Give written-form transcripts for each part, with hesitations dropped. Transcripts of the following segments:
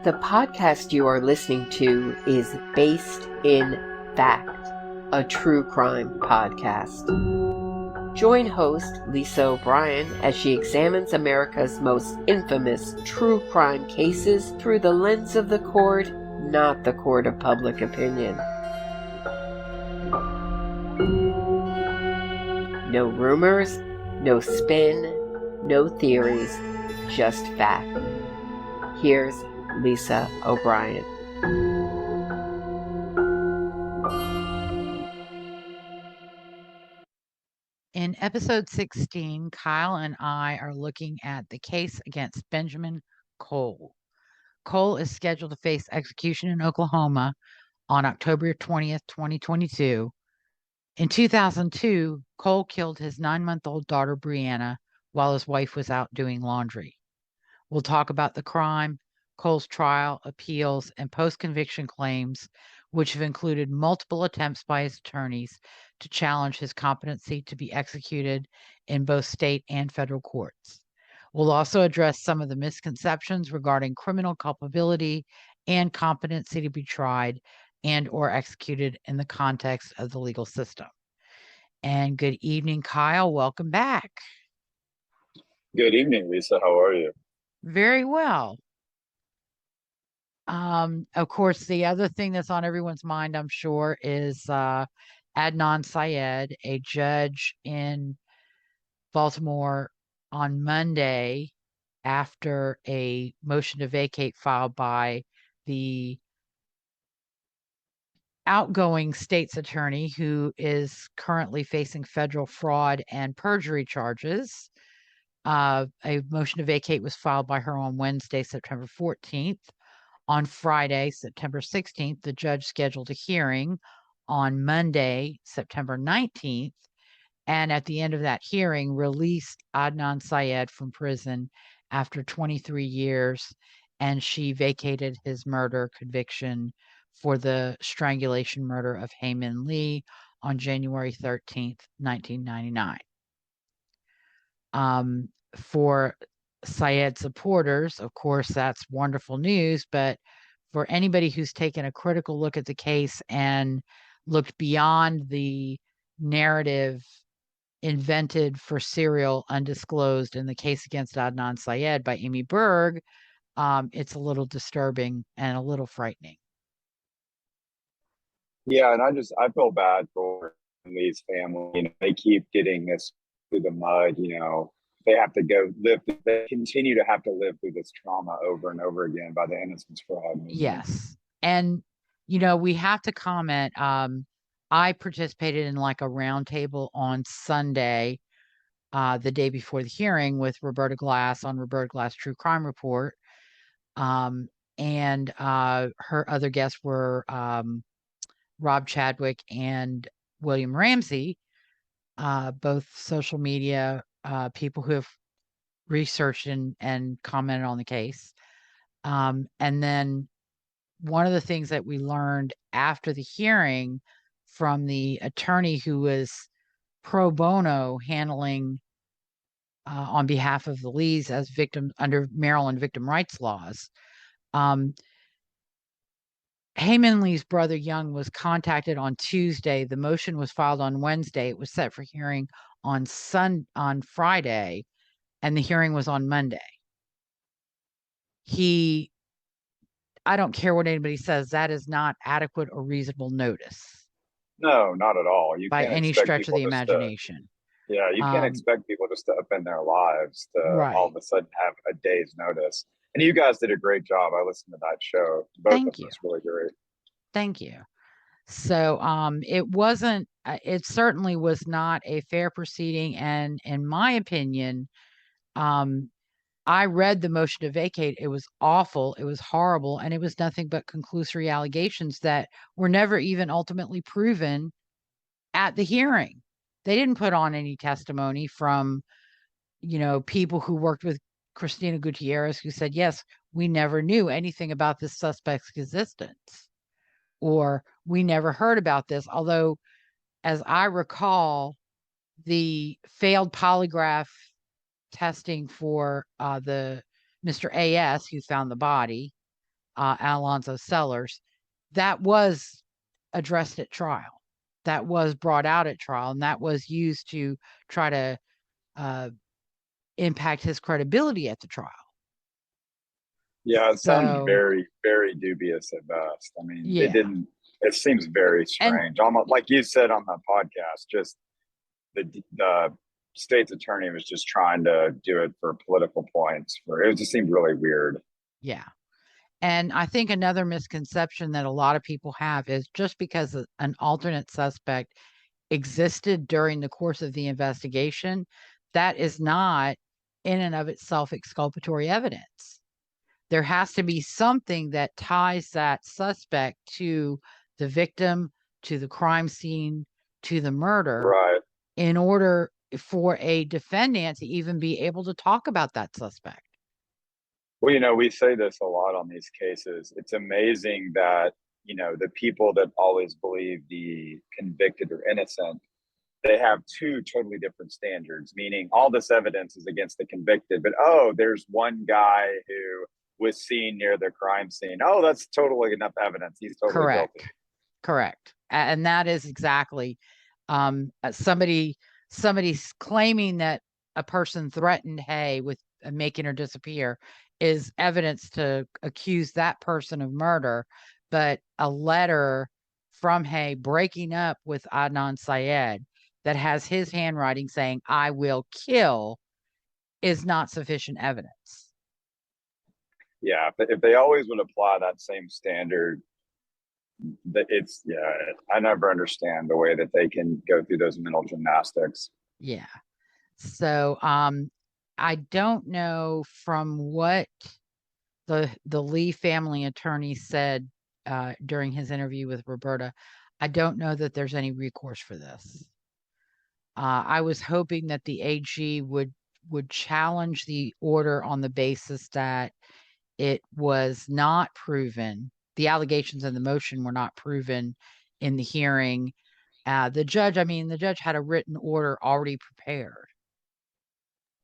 The podcast you are listening to is Based in Fact, a true crime podcast. Join host Lisa O'Brien as she examines America's most infamous true crime cases through the lens of the court, not the court of public opinion. No rumors, no spin, no theories, just fact. Here's Lisa O'Brien. In episode 16, Kyle and I are looking at the case against Benjamin Cole. Cole is scheduled to face execution in Oklahoma on October 20th, 2022. In 2002, Cole killed his 9-month-old daughter, Brianna, while his wife was out doing laundry. We'll talk about the crime, Cole's trial, appeals, and post-conviction claims, which have included multiple attempts by his attorneys to challenge his competency to be executed in both state and federal courts. We'll also address some of the misconceptions regarding criminal culpability and competency to be tried and or executed in the context of the legal system. And good evening, Kyle. Welcome back. Good evening, Lisa. How are you? Very well. Of course, the other thing that's on everyone's mind, I'm sure, is Adnan Syed, a judge in Baltimore on Monday, after a motion to vacate filed by the outgoing state's attorney, who is currently facing federal fraud and perjury charges. A motion to vacate was filed by her on Wednesday, September 14th. On Friday, September 16th, the judge scheduled a hearing on Monday, September 19th, and at the end of that hearing, released Adnan Syed from prison after 23 years, and she vacated his murder conviction for the strangulation murder of Hae-Min Lee on January 13th, 1999. For Syed supporters, of course, that's wonderful news, but for anybody who's taken a critical look at the case and looked beyond the narrative invented for serial undisclosed in the case against Adnan Syed by Amy Berg, it's a little disturbing and a little frightening. Yeah, and I feel bad for Lee's family. They keep getting this through the mud. They have to they continue to have to live through this trauma over and over again by the Innocence Fraud movement. Yes. And, we have to comment. I participated in like a roundtable on Sunday, the day before the hearing, with Roberta Glass on Roberta Glass True Crime Report. And her other guests were Rob Chadwick and William Ramsey, both social media people who have researched and commented on the case. And then one of the things that we learned after the hearing from the attorney who was pro bono handling on behalf of the Lees as victims under Maryland victim rights laws, Hae-Min Lee's brother Young was contacted on Tuesday. The motion was filed on Wednesday. It was set for hearing on Friday, and the hearing was on Monday. I don't care what anybody says, that is not adequate or reasonable notice. No, not at all. You by can't any stretch of the imagination. You can't expect people just to upend their lives to all of a sudden have a day's notice. And you guys did a great job. I listened to that show. Thank you. It's really great. Thank you. So it certainly was not a fair proceeding. And in my opinion, I read the motion to vacate. It was awful. It was horrible. And it was nothing but conclusory allegations that were never even ultimately proven at the hearing. They didn't put on any testimony from, people who worked with Christina Gutierrez, who said, yes, we never knew anything about this suspect's existence, or we never heard about this. Although, as I recall, the failed polygraph testing for the Mr. A.S., who found the body, Alonzo Sellers, that was addressed at trial. That was brought out at trial, and that was used to try to impact his credibility at the trial. Yeah, it sounds very, very dubious at best. I mean, it seems very strange. Almost like you said on the podcast, just the state's attorney was just trying to do it for political points. It just seemed really weird. Yeah. And I think another misconception that a lot of people have is just because an alternate suspect existed during the course of the investigation, that is not in and of itself exculpatory evidence. There has to be something that ties that suspect to the victim, to the crime scene, to the murder, right, in order for a defendant to even be able to talk about that suspect. Well, we say this a lot on these cases. It's amazing that, the people that always believe the convicted or innocent, they have two totally different standards, meaning all this evidence is against the convicted, but there's one guy who was seen near the crime scene. Oh, that's totally enough evidence. He's totally guilty. Correct. And that is exactly somebody's claiming that a person threatened Hay with making her disappear is evidence to accuse that person of murder, but a letter from Hay breaking up with Adnan Syed that has his handwriting saying, "I will kill," is not sufficient evidence. Yeah, but if they always would apply that same standard, I never understand the way that they can go through those mental gymnastics. Yeah. So I don't know from what the Lee family attorney said during his interview with Roberta. I don't know that there's any recourse for this. I was hoping that the AG would challenge the order on the basis that it was not proven. The allegations in the motion were not proven in the hearing. The judge had a written order already prepared.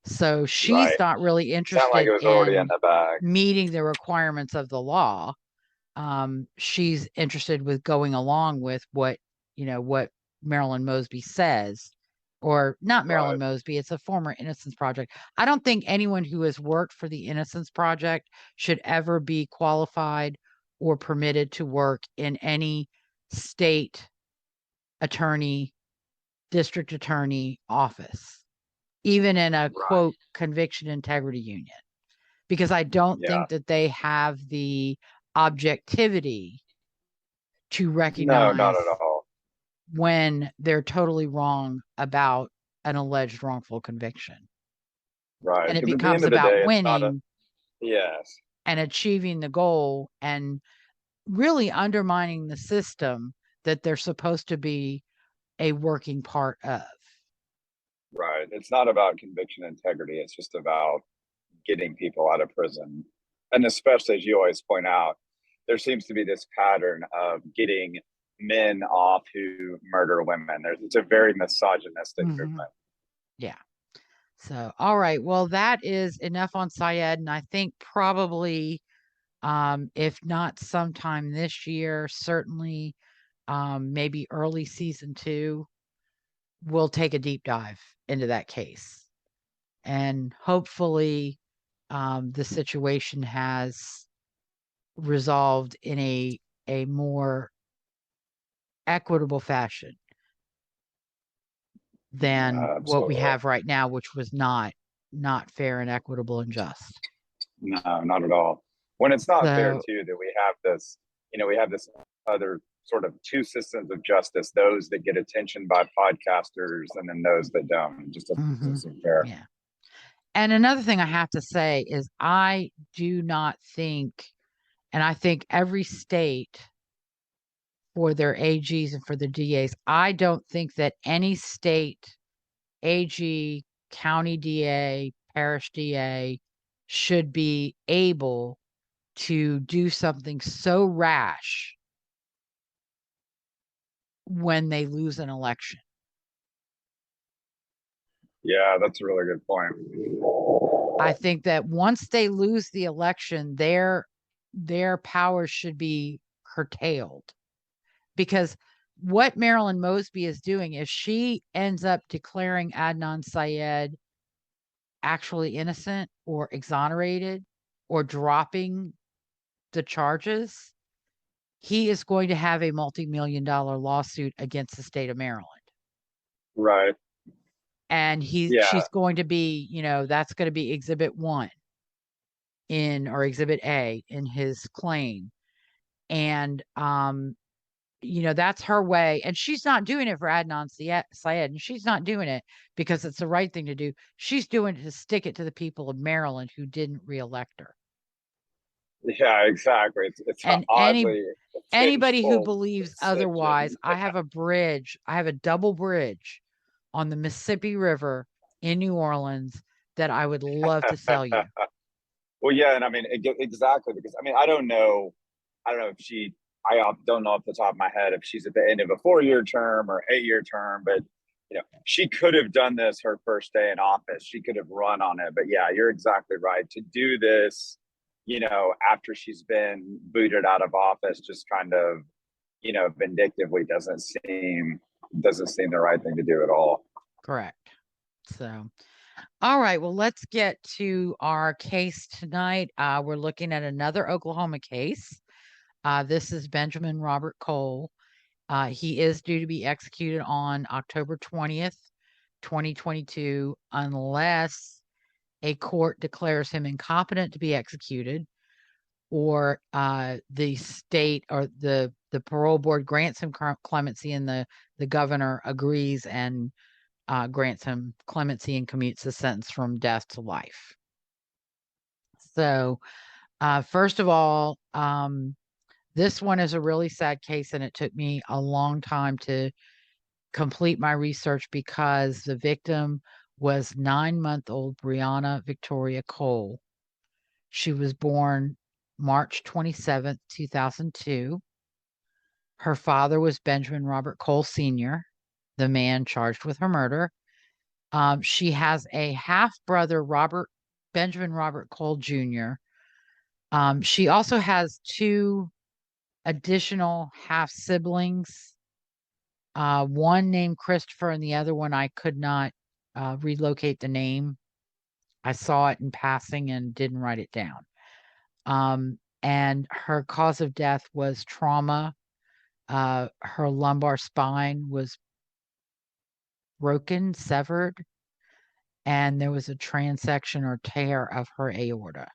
So she's not really interested like it was already in the bag. Meeting the requirements of the law. She's interested with going along with what Marilyn Mosby says, or not Marilyn Mosby. It's a former Innocence Project. I don't think anyone who has worked for the Innocence Project should ever be qualified or permitted to work in any state attorney, district attorney office, even in a quote conviction integrity union, because I don't think that they have the objectivity to recognize not at all when they're totally wrong about an alleged wrongful conviction. Right. And it becomes about winning yes, and achieving the goal and really undermining the system that they're supposed to be a working part of. Right. It's not about conviction integrity. It's just about getting people out of prison. And especially, as you always point out, there seems to be this pattern of getting men off who murder women. It's a very misogynistic movement. Yeah. So, all right. Well, that is enough on Syed. And I think probably, if not sometime this year, certainly maybe early season 2, we'll take a deep dive into that case. And hopefully the situation has resolved in a more equitable fashion than what we have right now, which was not fair and equitable and just. No, not at all. When it's not fair too that we have this, we have this other sort of two systems of justice, those that get attention by podcasters and then those that don't. It just doesn't seem fair. Yeah. And another thing I have to say is I do not think, and I think every state for their AGs and for the DAs, I don't think that any state AG, county DA, parish DA should be able to do something so rash when they lose an election. Yeah, that's a really good point. I think that once they lose the election, their their powers should be curtailed. Because what Marilyn Mosby is doing is she ends up declaring Adnan Syed actually innocent or exonerated or dropping the charges. He is going to have a multi-million-dollar lawsuit against the state of Maryland. Right. And she's going to be, that's going to be Exhibit 1 or Exhibit A in his claim. And, that's her way. And she's not doing it for Adnan Syed. And she's not doing it because it's the right thing to do. She's doing it to stick it to the people of Maryland who didn't reelect her. Yeah, exactly. It's and anybody who believes otherwise, I have a double bridge on the Mississippi River in New Orleans that I would love to sell you. Well, yeah, and I mean exactly, because I mean I don't know if I don't know off the top of my head if she's at the end of a 4-year term or 8-year term, but she could have done this her first day in office. She could have run on it, but yeah, you're exactly right. To do this, after she's been booted out of office, just kind of, vindictively doesn't seem the right thing to do at all. Correct. So, all right, well, let's get to our case tonight. We're looking at another Oklahoma case. This is Benjamin Robert Cole. He is due to be executed on October 20th, 2022, unless a court declares him incompetent to be executed, or the state or the parole board grants him clemency, and the governor agrees and grants him clemency and commutes the sentence from death to life. So, first of all, this one is a really sad case, and it took me a long time to complete my research because the victim was 9-month-old Brianna Victoria Cole. She was born March 27th, 2002. Her father was Benjamin Robert Cole Sr., the man charged with her murder. She has a half-brother, Benjamin Robert Cole Jr. She also has 2 additional half-siblings, one named Christopher, and the other one I could not relocate the name. I saw it in passing and didn't write it down. And her cause of death was trauma. Her lumbar spine was broken, severed, and there was a transection or tear of her aorta.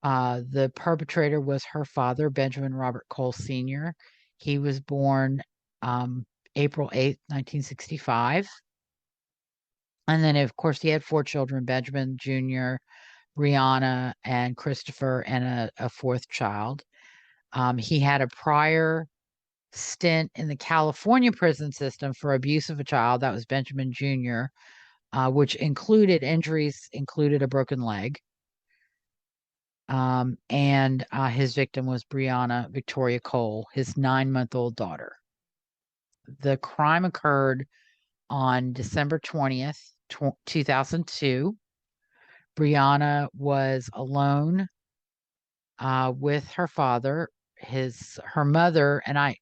The perpetrator was her father, Benjamin Robert Cole Sr. He was born April 8th, 1965. And then, of course, he had 4 children, Benjamin Jr., Brianna, and Christopher, and a 4th child. He had a prior stint in the California prison system for abuse of a child. That was Benjamin Jr., which included a broken leg. And his victim was Brianna Victoria Cole, his 9-month-old daughter. The crime occurred on December 20th, 2002. Brianna was alone with her father, her mother, and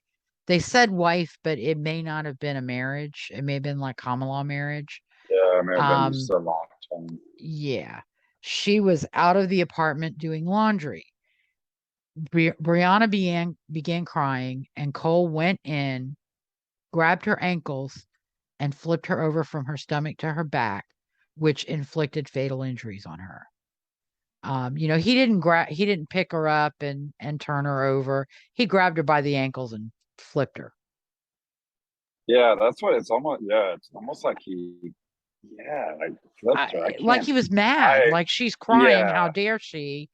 they said wife, but it may not have been a marriage. It may have been like common law marriage. Yeah, it may have been just a long time. Yeah. She was out of the apartment doing laundry. Brianna began crying, and Cole went in, grabbed her ankles, and flipped her over from her stomach to her back, which inflicted fatal injuries on her. He didn't pick her up and turn her over. He grabbed her by the ankles and flipped her. Yeah, that's what it's almost. Yeah, it's almost like he flipped her. Like he was mad. Like, she's crying. Yeah. How dare she?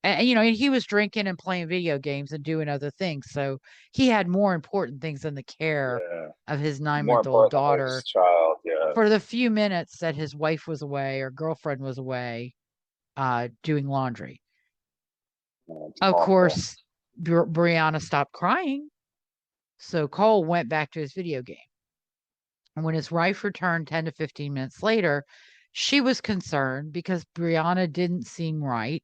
And he was drinking and playing video games and doing other things. So he had more important things than the care of his 9-month-old daughter. His child, for the few minutes that his wife was away or girlfriend was away, doing laundry. Of course, Brianna stopped crying. So Cole went back to his video game. And when his wife returned 10 to 15 minutes later, she was concerned because Brianna didn't seem right.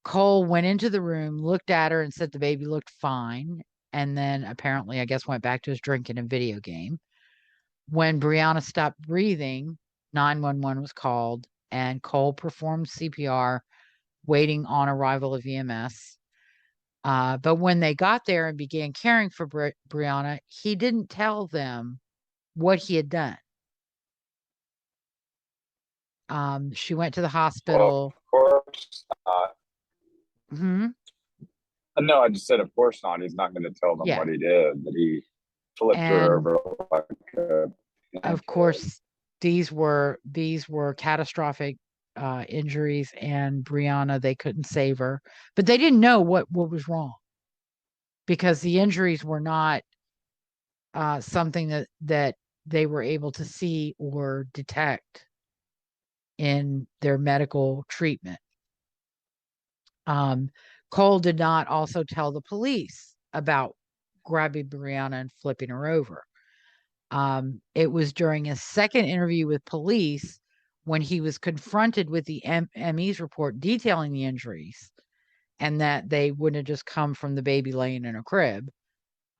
Cole went into the room, looked at her, and said the baby looked fine. And then apparently, I guess, went back to his drinking and video game. When Brianna stopped breathing, 911 was called, and Cole performed CPR, waiting on arrival of EMS. But when they got there and began caring for Brianna, he didn't tell them what he had done. She went to the hospital. Well, of course not. Hmm? No, I just said, of course not. He's not going to tell them Yeah. what he did, that he flipped her over like a of course, these were catastrophic injuries, and Brianna, they couldn't save her, but they didn't know what was wrong because the injuries were not something that they were able to see or detect in their medical treatment. Cole did not also tell the police about grabbing Brianna and flipping her over. It was during his second interview with police when he was confronted with the ME's report detailing the injuries and that they wouldn't have just come from the baby laying in a crib,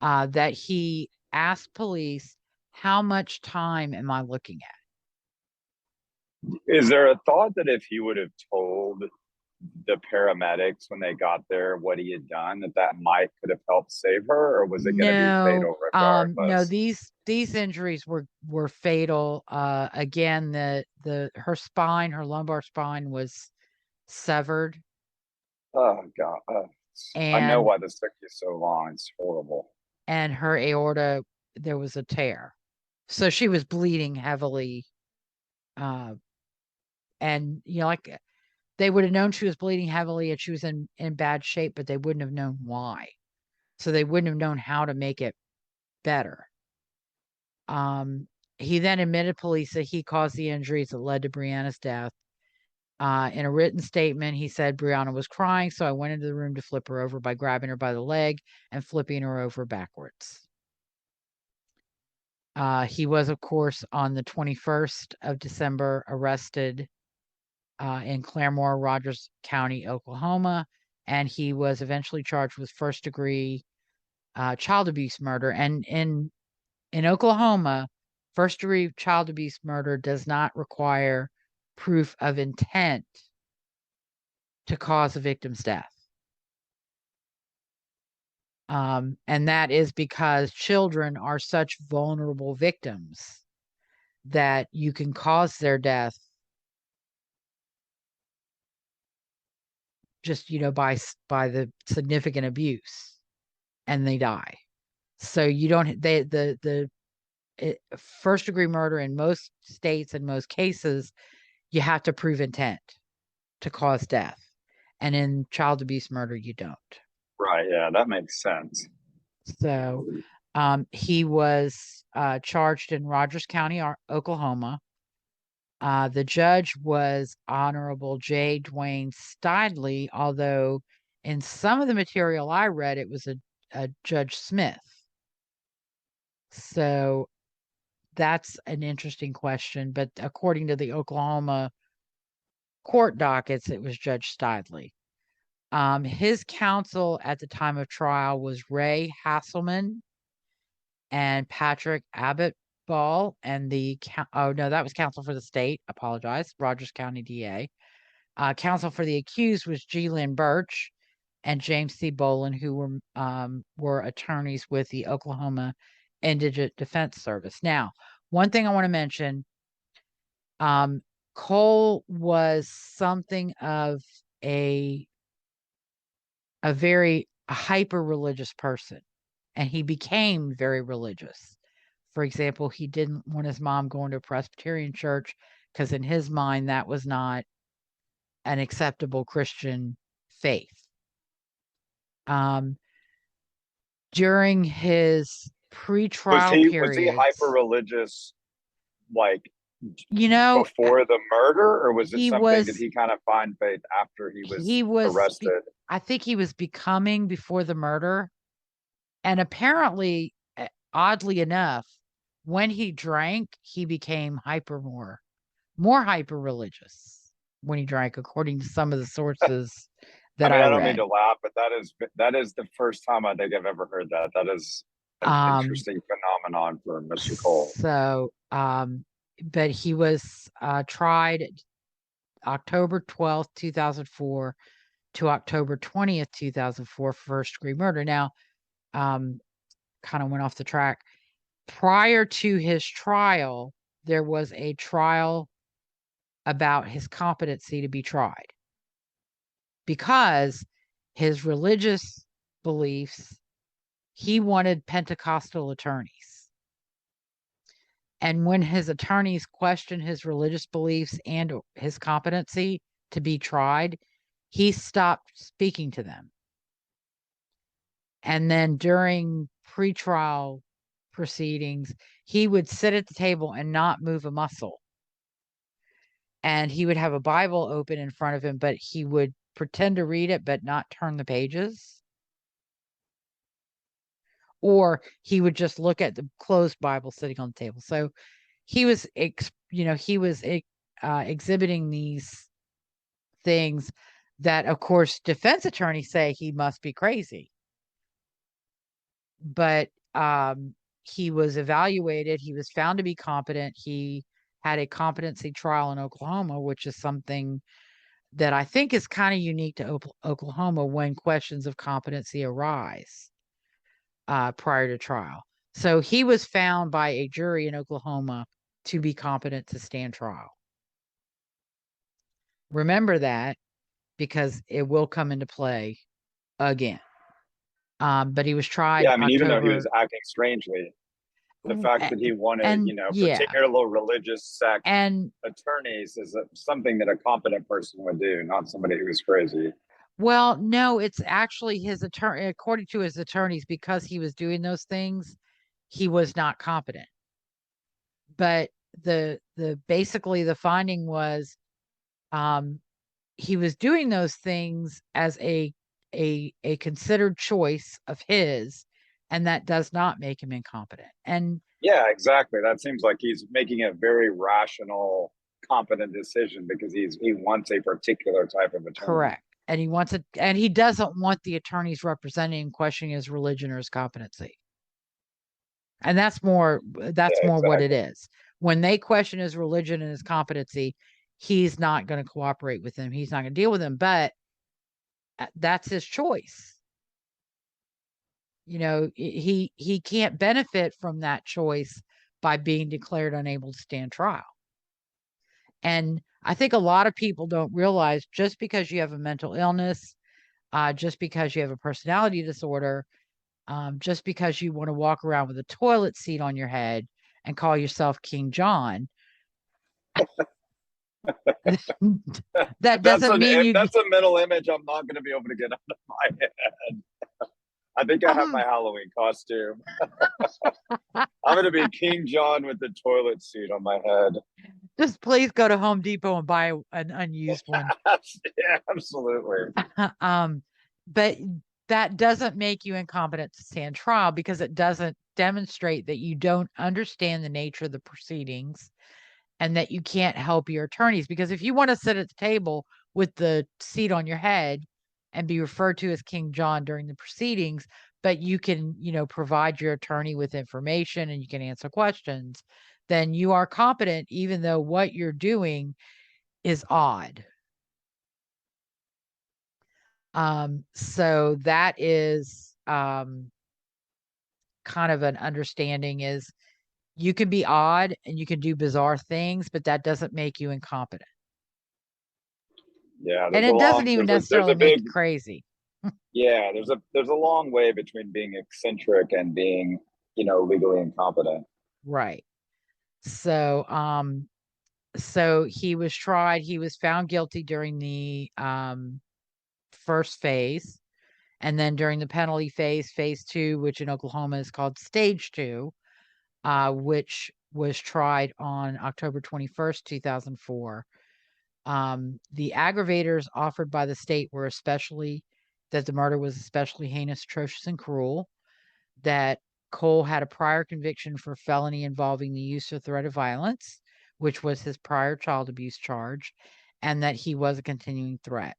that he asked police, how much time am I looking at? Is there a thought that if he would have told the paramedics when they got there what he had done, that might could have helped save her, or was it going to be fatal regardless? No, these injuries were fatal. Again, her spine, her lumbar spine was severed. Oh God. I know why this took you so long. It's horrible. And her aorta, there was a tear. So she was bleeding heavily. And like they would have known she was bleeding heavily and she was in bad shape, but they wouldn't have known why. So they wouldn't have known how to make it better. He then admitted police that he caused the injuries that led to Brianna's death. In a written statement, he said Brianna was crying, so I went into the room to flip her over by grabbing her by the leg and flipping her over backwards. He was, of course, on the 21st of December, arrested in Claremore, Rogers County, Oklahoma, and he was eventually charged with first-degree child abuse murder. And in Oklahoma, first-degree child abuse murder does not require proof of intent to cause a victim's death. And that is because children are such vulnerable victims that you can cause their death just, by the significant abuse, and they die. So you don't, the first degree murder in most states, in most cases, you have to prove intent to cause death. And in child abuse murder, you don't. Right. Yeah, that makes sense. So he was charged in Rogers County, Oklahoma. The judge was Honorable J. Dwayne Stidley, although in some of the material I read, it was a Judge Smith. So that's an interesting question. But according to the Oklahoma court dockets, it was Judge Stidley. His counsel at the time of trial was Ray Hasselman and Patrick Abbott-Ball, and that was counsel for the state. Apologize, Rogers County DA. Counsel for the accused was G. Lynn Birch and James C. Bolin, who were attorneys with the Oklahoma Indigent Defense Service. Now, one thing I want to mention, Cole was something of a very hyper-religious person, and he became very religious. For example, he didn't want his mom going to a Presbyterian church because in his mind, that was not an acceptable Christian faith. During his pre-trial period, was he hyper-religious, like before the murder, or was it something did he kind of find faith after he was arrested? I think he was becoming before the murder, and apparently, oddly enough, when he drank, he became more hyper-religious when he drank, according to some of the sources that I I don't mean read. to laugh, but that is the first time I think I've ever heard that. That is an interesting phenomenon for Mr. Cole. So, but he was tried October 12th, 2004 to October 20th, 2004 for first-degree murder. Now, kind of went off the track. Prior to his trial, there was a trial about his competency to be tried because his religious beliefs, he wanted Pentecostal attorneys. And when his attorneys questioned his religious beliefs and his competency to be tried, he stopped speaking to them. And then during pretrial proceedings, he would sit at the table and not move a muscle. And he would have a Bible open in front of him, but he would pretend to read it, but not turn the pages. Or he would just look at the closed Bible sitting on the table. So he was, exhibiting these things that, of course, defense attorneys say he must be crazy. But he was evaluated. He was found to be competent. He had a competency trial in Oklahoma, which is something that I think is kind of unique to Oklahoma when questions of competency arise prior to trial. So he was found by a jury in Oklahoma to be competent to stand trial. Remember that, because it will come into play again. But he was tried. Yeah, I mean, even though he was acting strangely, the fact that he wanted, particular religious sect and attorneys is something that a competent person would do, not somebody who was crazy. Well, no, it's actually his attorney. According to his attorneys, because he was doing those things, he was not competent. But basically the finding was, he was doing those things as a considered choice of his, and that does not make him incompetent. And yeah, exactly. That seems like he's making a very rational, competent decision because he wants a particular type of attorney. Correct. And he wants it, and he doesn't want the attorneys representing and questioning his religion or his competency. And that's more what it is. When they question his religion and his competency, he's not going to cooperate with them. He's not going to deal with them, but that's his choice. He can't benefit from that choice by being declared unable to stand trial. And I think a lot of people don't realize, just because you have a mental illness, just because you have a personality disorder, just because you want to walk around with a toilet seat on your head and call yourself King John, that doesn't mean that's a mental image I'm not going to be able to get out of my head. I think I have my Halloween costume. I'm going to be King John with the toilet seat on my head. Just please go to Home Depot and buy an unused one. Yeah, absolutely. But that doesn't make you incompetent to stand trial, because it doesn't demonstrate that you don't understand the nature of the proceedings and that you can't help your attorneys. Because if you want to sit at the table with the seat on your head and be referred to as King John during the proceedings, but you can, provide your attorney with information and you can answer questions, then you are competent, even though what you're doing is odd. So that is kind of an understanding, is you can be odd and you can do bizarre things, but that doesn't make you incompetent. Yeah, and it doesn't even necessarily make you crazy. Yeah, there's a long way between being eccentric and being, legally incompetent. Right. So he was tried. He was found guilty during the first phase, and then during the penalty phase 2, which in Oklahoma is called stage 2, which was tried on October 21st, 2004. The aggravators offered by the state were that the murder was especially heinous, atrocious, and cruel, that Cole had a prior conviction for felony involving the use or threat of violence, which was his prior child abuse charge, and that he was a continuing threat.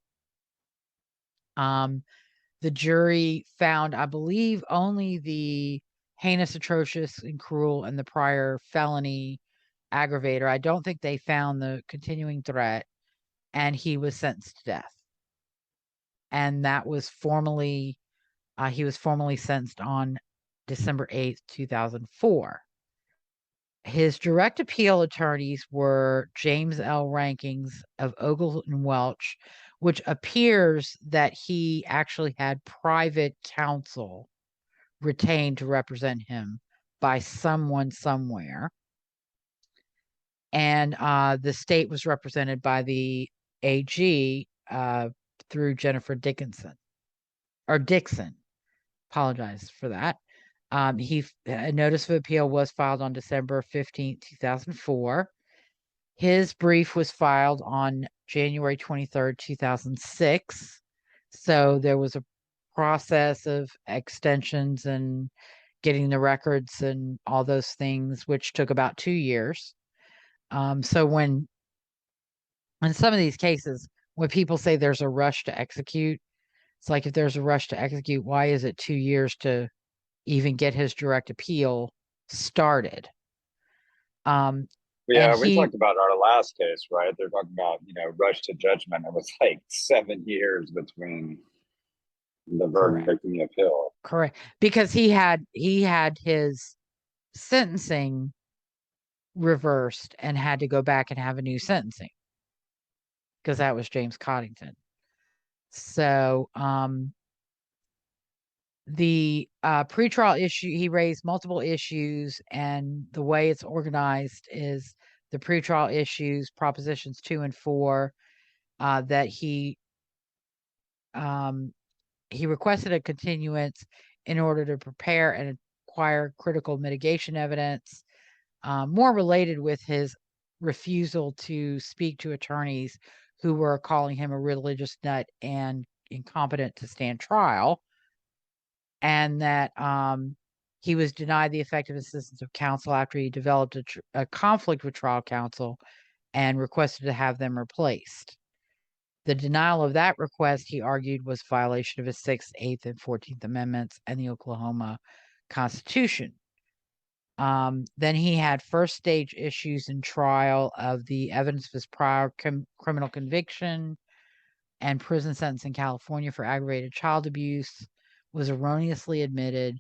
The jury found, I believe, only the heinous, atrocious, and cruel and the prior felony aggravator. I don't think they found the continuing threat, and he was sentenced to death. And that was formally, he was formally sentenced on December 8th, 2004. His direct appeal attorneys were James L. Rankings of Ogle and Welch, which appears that he actually had private counsel retained to represent him by someone somewhere. And the state was represented by the AG through Jennifer Dixon. Apologize for that. A notice of appeal was filed on December 15th, 2004. His brief was filed on January 23rd, 2006. So there was a process of extensions and getting the records and all those things, which took about 2 years. So when in some of these cases, when people say there's a rush to execute, it's like, if there's a rush to execute, why is it 2 years to even get his direct appeal started? Yeah, we talked about our last case, right? They're talking about, rush to judgment. It was like 7 years between the verdict and the appeal. Correct. Because he had his sentencing reversed and had to go back and have a new sentencing, because that was James Coddington. So the pretrial issue, he raised multiple issues, and the way it's organized is the pretrial issues, propositions 2 and 4, that he requested a continuance in order to prepare and acquire critical mitigation evidence, more related with his refusal to speak to attorneys who were calling him a religious nut and incompetent to stand trial, and that he was denied the effective assistance of counsel after he developed a conflict with trial counsel and requested to have them replaced. The denial of that request, he argued, was violation of his 6th, 8th, and 14th Amendments and the Oklahoma Constitution. Then he had first stage issues in trial of the evidence of his prior criminal conviction and prison sentence in California for aggravated child abuse was erroneously admitted,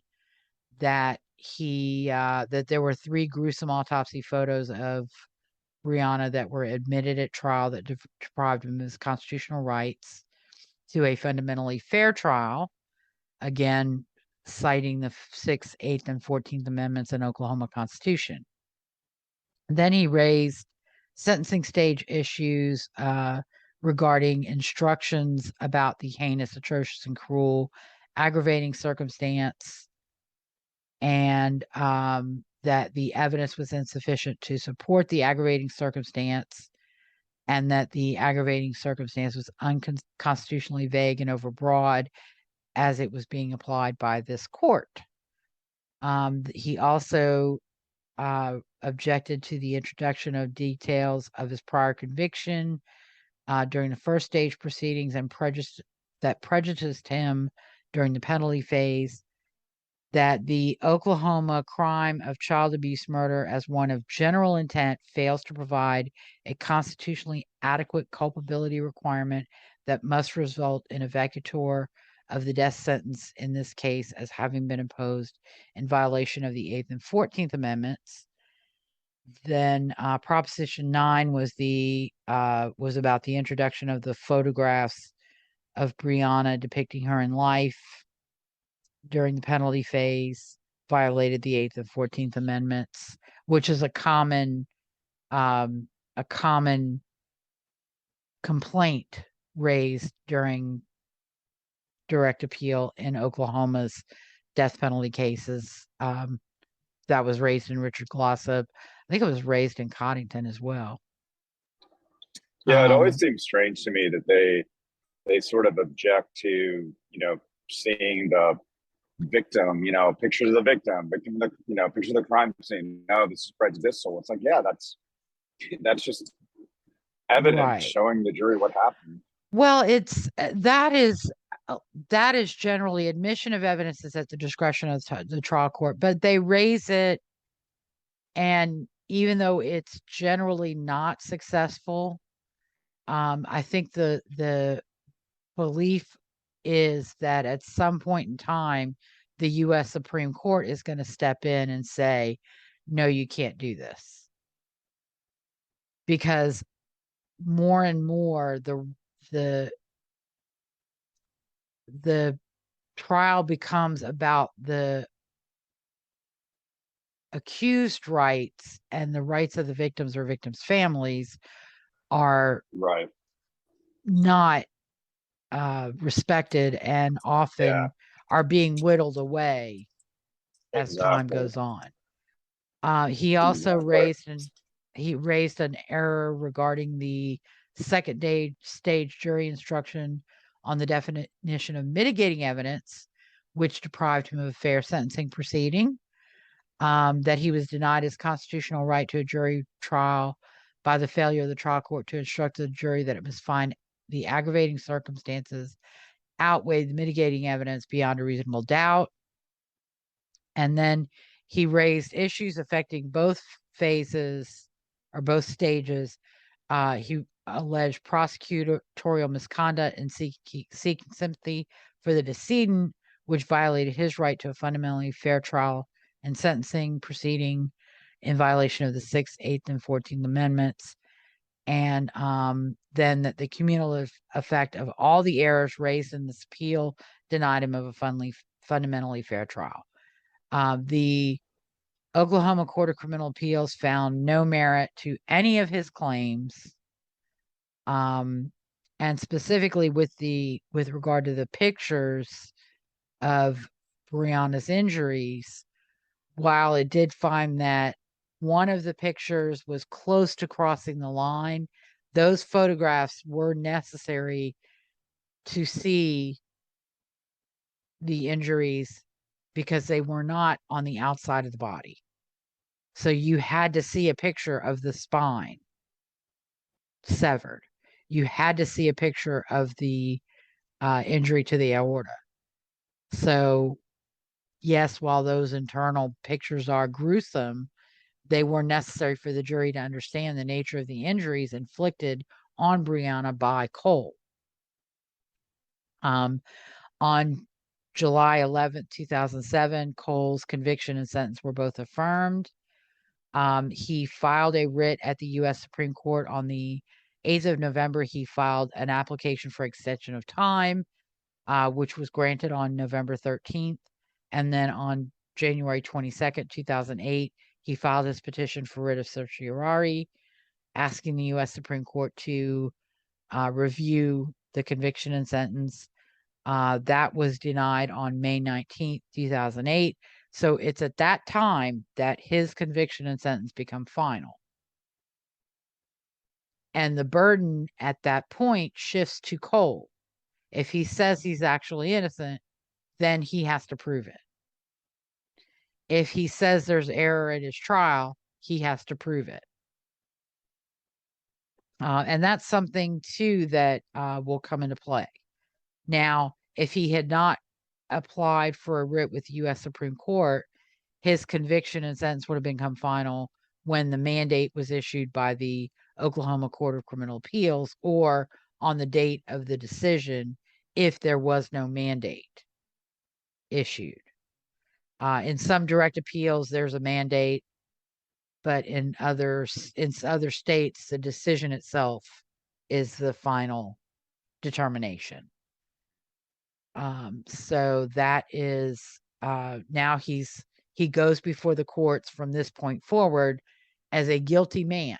that that there were 3 gruesome autopsy photos of Brianna that were admitted at trial that deprived him of his constitutional rights to a fundamentally fair trial, again citing the 6th, 8th, and 14th Amendments and Oklahoma Constitution. Then he raised sentencing stage issues regarding instructions about the heinous, atrocious, and cruel aggravating circumstance, and that the evidence was insufficient to support the aggravating circumstance, and that the aggravating circumstance was unconstitutionally vague and overbroad as it was being applied by this court. He also objected to the introduction of details of his prior conviction during the first stage proceedings and prejudiced him during the penalty phase, that the Oklahoma crime of child abuse murder as one of general intent fails to provide a constitutionally adequate culpability requirement that must result in a vacatur of the death sentence in this case as having been imposed in violation of the 8th and 14th Amendments. Then Proposition 9 was about the introduction of the photographs of Brianna depicting her in life during the penalty phase, violated the 8th and 14th Amendments, which is a common complaint raised during direct appeal in Oklahoma's death penalty cases. That was raised in Richard Glossop. I think it was raised in Coddington as well. Yeah, it always seems strange to me that they sort of object to, seeing the victim, pictures of the victim, pictures of the crime scene. No, this is prejudicial. It's like, yeah, that's just evidence showing the jury what happened. Well, that is that is generally admission of evidence is at the discretion of the trial court, but they raise it. And even though it's generally not successful, I think the belief is that at some point in time, the U.S. Supreme Court is going to step in and say, no, you can't do this. Because more and more the trial becomes about the accused rights, and the rights of the victims or victims' families are Right. not respected, and often are being whittled away as time goes on. He also raised an error regarding the second stage jury instruction on the definition of mitigating evidence, which deprived him of a fair sentencing proceeding. That he was denied his constitutional right to a jury trial by the failure of the trial court to instruct the jury that it must find the aggravating circumstances outweighed the mitigating evidence beyond a reasonable doubt. And then he raised issues affecting both phases or both stages. He alleged prosecutorial misconduct and seeking sympathy for the decedent, which violated his right to a fundamentally fair trial and sentencing proceeding in violation of the 6th, 8th, and 14th Amendments. And then that the cumulative effect of all the errors raised in this appeal denied him of a fundamentally fair trial. The Oklahoma Court of Criminal Appeals found no merit to any of his claims. And specifically with regard to the pictures of Brianna's injuries, while it did find that one of the pictures was close to crossing the line, those photographs were necessary to see the injuries because they were not on the outside of the body. So you had to see a picture of the spine severed. You had to see a picture of the injury to the aorta. So yes, while those internal pictures are gruesome, they were necessary for the jury to understand the nature of the injuries inflicted on Brianna by Cole. On July 11th, 2007, Cole's conviction and sentence were both affirmed. He filed a writ at the U.S. Supreme Court on the 8th of November. He filed an application for extension of time, which was granted on November 13th. And then on January 22nd, 2008, he filed his petition for writ of certiorari, asking the U.S. Supreme Court to review the conviction and sentence. That was denied on May 19th, 2008. So it's at that time that his conviction and sentence become final. And the burden at that point shifts to Cole. If he says he's actually innocent, then he has to prove it. If he says there's error at his trial, he has to prove it. And that's something, too, that will come into play. Now, if he had not applied for a writ with the U.S. Supreme Court, his conviction and sentence would have become final when the mandate was issued by the Oklahoma Court of Criminal Appeals, or on the date of the decision if there was no mandate issued. In some direct appeals, there's a mandate, but in other states, the decision itself is the final determination. So that is now he goes before the courts from this point forward as a guilty man,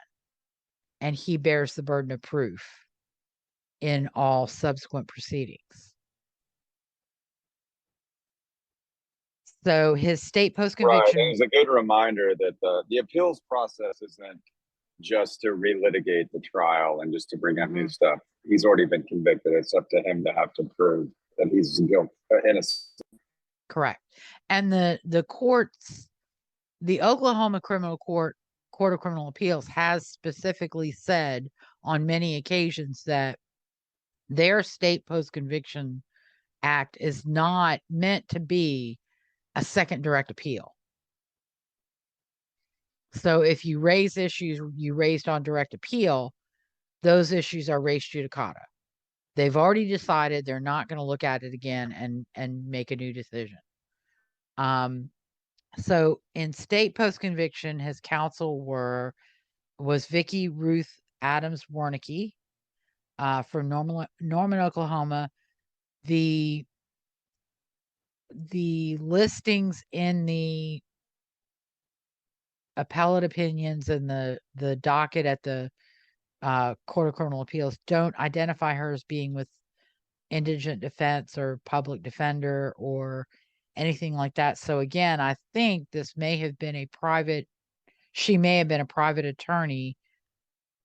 and he bears the burden of proof in all subsequent proceedings. So his state post-conviction... Right. It was a good reminder that the appeals process isn't just to relitigate the trial and just to bring up new stuff. He's already been convicted. It's up to him to have to prove that he's innocent. Correct. And the courts, the Oklahoma Court of Criminal Appeals has specifically said on many occasions that their state post-conviction Act is not meant to be a second direct appeal. So if you raise issues you raised on direct appeal, those issues are res judicata. They've already decided they're not going to look at it again and make a new decision. So in state post-conviction, his counsel was Vicki Ruth Adams Warnicki from Norman, Oklahoma. The listings in the appellate opinions and the docket at the Court of Criminal Appeals don't identify her as being with indigent defense or public defender or anything like that. So again, I think this may have been she may have been a private attorney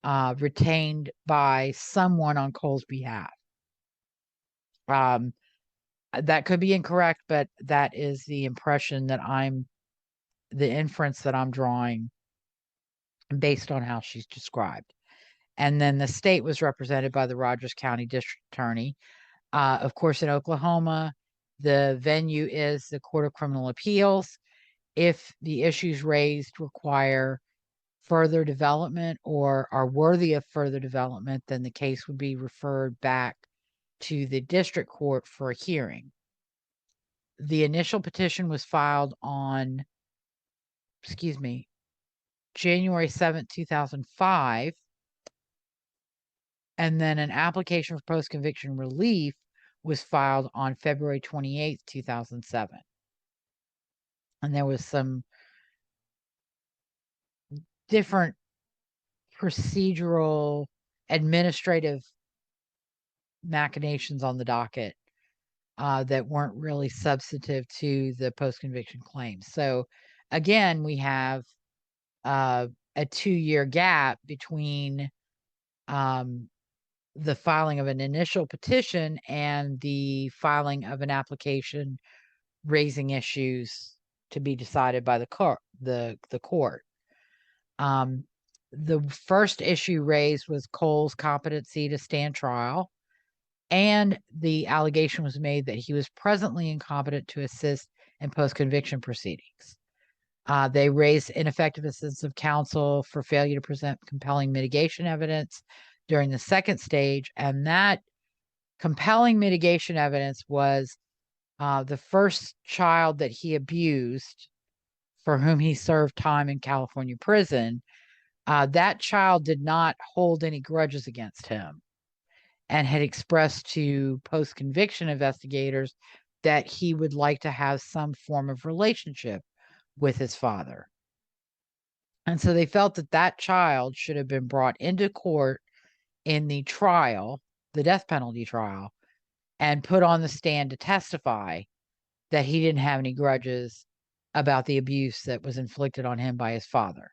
retained by someone on Cole's behalf. That could be incorrect, but that is the inference that I'm drawing based on how she's described. And then the state was represented by the Rogers County District Attorney. Of course, in Oklahoma, the venue is the Court of Criminal Appeals. If the issues raised require further development or are worthy of further development, then the case would be referred back to the district court for a hearing. The initial petition was filed on, January 7th, 2005. And then an application for post-conviction relief was filed on February 28th, 2007. And there was some different procedural, administrative machinations on the docket that weren't really substantive to the post-conviction claims. So again, we have a 2-year gap between the filing of an initial petition and the filing of an application raising issues to be decided by the court. The first issue raised was Cole's competency to stand trial, and the allegation was made that he was presently incompetent to assist in post-conviction proceedings. They raised ineffective assistance of counsel for failure to present compelling mitigation evidence during the second stage, and that compelling mitigation evidence was the first child that he abused, for whom he served time in California prison. That child did not hold any grudges against him and had expressed to post-conviction investigators that he would like to have some form of relationship with his father. And so they felt that that child should have been brought into court in the trial, the death penalty trial, and put on the stand to testify that he didn't have any grudges about the abuse that was inflicted on him by his father.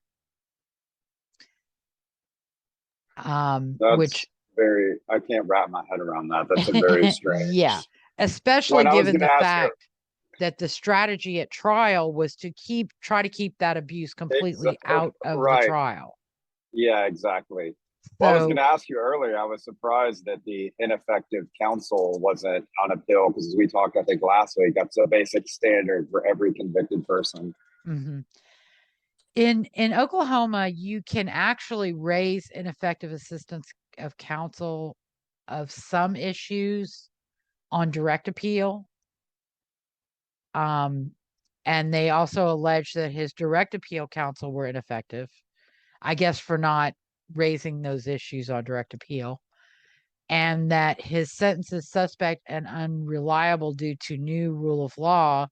Which I can't wrap my head around that. That's a very strange. Yeah, especially given the fact that the strategy at trial was to try to keep that abuse completely out of the trial. Yeah, exactly. Well, I was going to ask you earlier, I was surprised that the ineffective counsel wasn't on appeal, because as we talked, I think last week, that's a basic standard for every convicted person. Mm-hmm. In Oklahoma, you can actually raise ineffective assistance of counsel of some issues on direct appeal. And they also allege that his direct appeal counsel were ineffective, I guess, for not raising those issues on direct appeal, and that his sentence is suspect and unreliable due to new rule of law,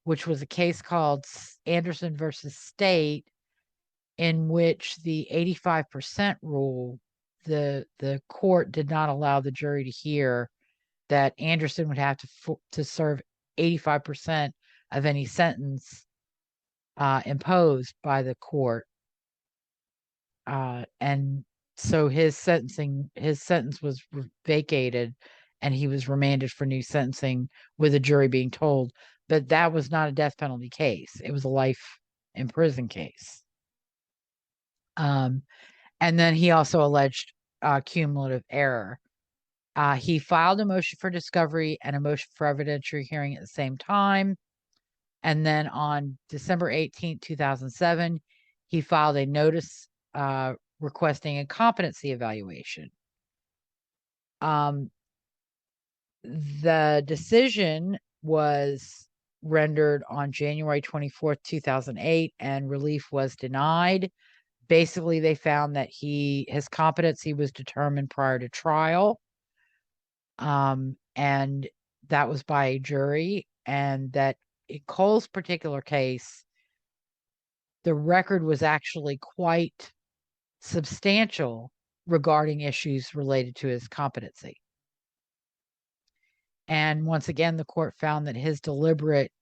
which was a case called Anderson versus State, in which the 85% rule, the court did not allow the jury to hear that Anderson would have to serve 85% of any sentence imposed by the court. And so his sentence was vacated, and he was remanded for new sentencing with the jury being told. But that was not a death penalty case. It was a life in prison case. And then he also alleged cumulative error. He filed a motion for discovery and a motion for evidentiary hearing at the same time. And then on December 18th, 2007, he filed a notice requesting a competency evaluation. The decision was rendered on January 24th, 2008, and relief was denied. Basically, they found that his competency was determined prior to trial. And that was by a jury, and that in Cole's particular case, the record was actually quite substantial regarding issues related to his competency. And once again, the court found that his deliberate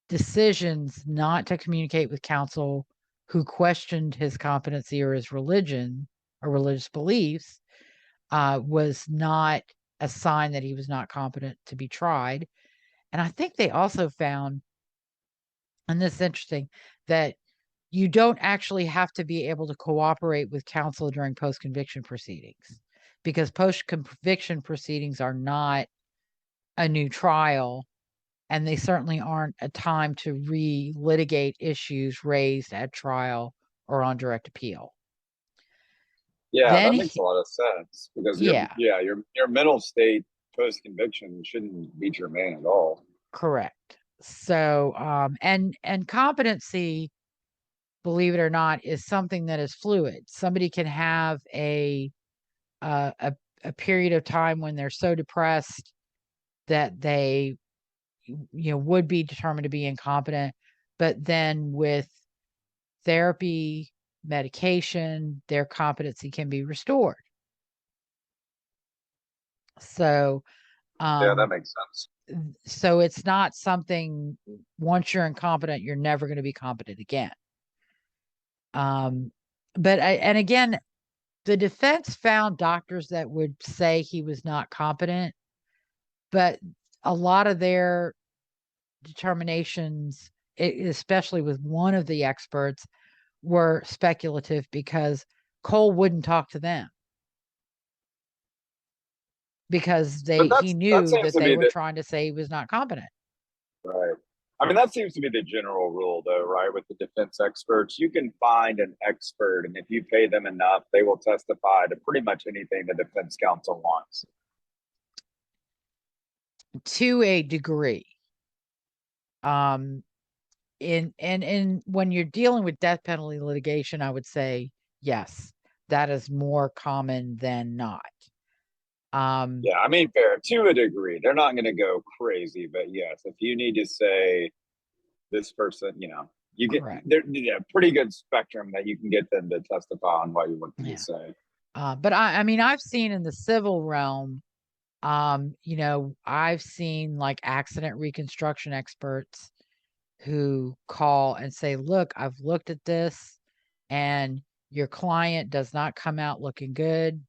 decisions not to communicate with counsel who questioned his competency or his religion or religious beliefs was not a sign that he was not competent to be tried. And I think they also found, and this is interesting, that you don't actually have to be able to cooperate with counsel during post-conviction proceedings, because post-conviction proceedings are not a new trial, and they certainly aren't a time to re-litigate issues raised at trial or on direct appeal. Yeah, Then that makes a lot of sense, because yeah, your mental state post conviction shouldn't be germane at all. correct. So and competency, believe it or not, is something that is fluid. Somebody can have a period of time when they're so depressed that they would be determined to be incompetent, but then with therapy, medication, their competency can be restored. So Yeah, that makes sense. So it's not something, once you're incompetent, you're never going to be competent again. And again, the defense found doctors that would say he was not competent, but a lot of their determinations, especially with one of the experts, were speculative because Cole wouldn't talk to them, because he knew that they were trying to say he was not competent. Right. I mean, that seems to be the general rule, though, right? With the defense experts, you can find an expert, and if you pay them enough, they will testify to pretty much anything the defense counsel wants. To a degree. In when you're dealing with death penalty litigation, I would say yes, that is more common than not. Yeah, I mean, fair to a degree. They're not going to go crazy, but yes, if you need to say this person, you get pretty good spectrum that you can get them to testify on what you want them to say. But I mean, I've seen in the civil realm, I've seen like accident reconstruction experts who call and say, look, I've looked at this and your client does not come out looking good.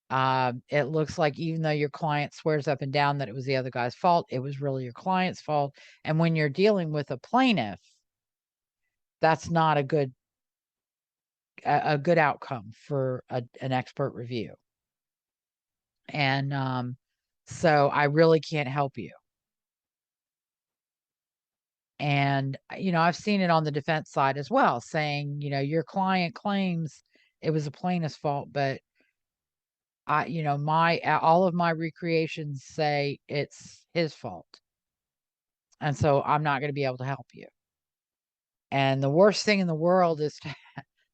It looks like even though your client swears up and down that it was the other guy's fault, it was really your client's fault. And when you're dealing with a plaintiff, that's not a good outcome for an expert review. And so I really can't help you. And, I've seen it on the defense side as well, saying, your client claims it was a plaintiff's fault, but all of my recreations say it's his fault. And so I'm not going to be able to help you. And the worst thing in the world is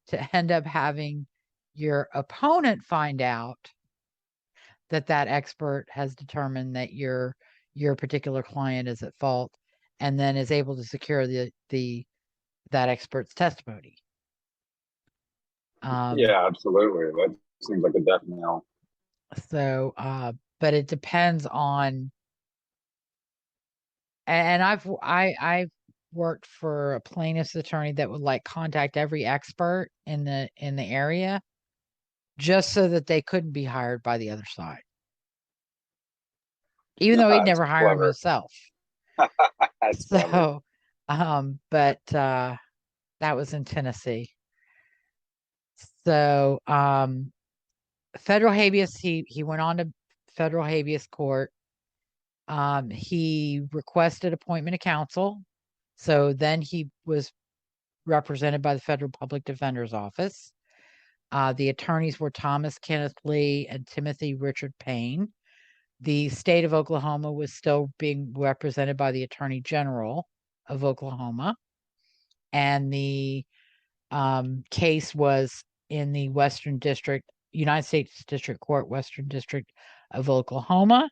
to end up having your opponent find out that expert has determined that your particular client is at fault, and then is able to secure that expert's testimony. Yeah, absolutely. That seems like a definite no. So, but it depends on, and I've worked for a plaintiff's attorney that would like contact every expert in the area just so that they couldn't be hired by the other side, even though he'd never hire him himself. So, but that was in Tennessee. So, federal habeas, he went on to federal habeas court. He requested appointment of counsel. So then he was represented by the Federal Public Defender's Office. The attorneys were Thomas Kenneth Lee and Timothy Richard Payne. The state of Oklahoma was still being represented by the Attorney General of Oklahoma. And the case was in the Western District, United States District Court, Western District of Oklahoma.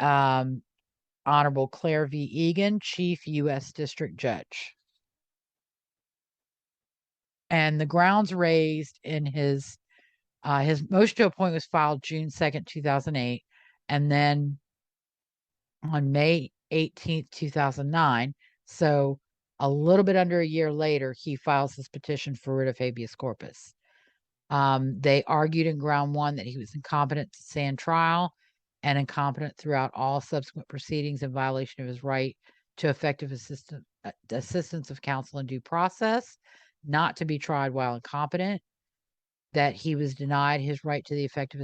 Honorable Claire V. Egan, Chief U.S. District Judge. And the grounds raised in his motion to appoint was filed June 2nd, 2008. And then on May 18th, 2009, so a little bit under a year later, he files his petition for writ of habeas corpus. They argued in ground one that he was incompetent to stand trial and incompetent throughout all subsequent proceedings in violation of his right to effective assistance of counsel and due process, not to be tried while incompetent, that he was denied his right to the effective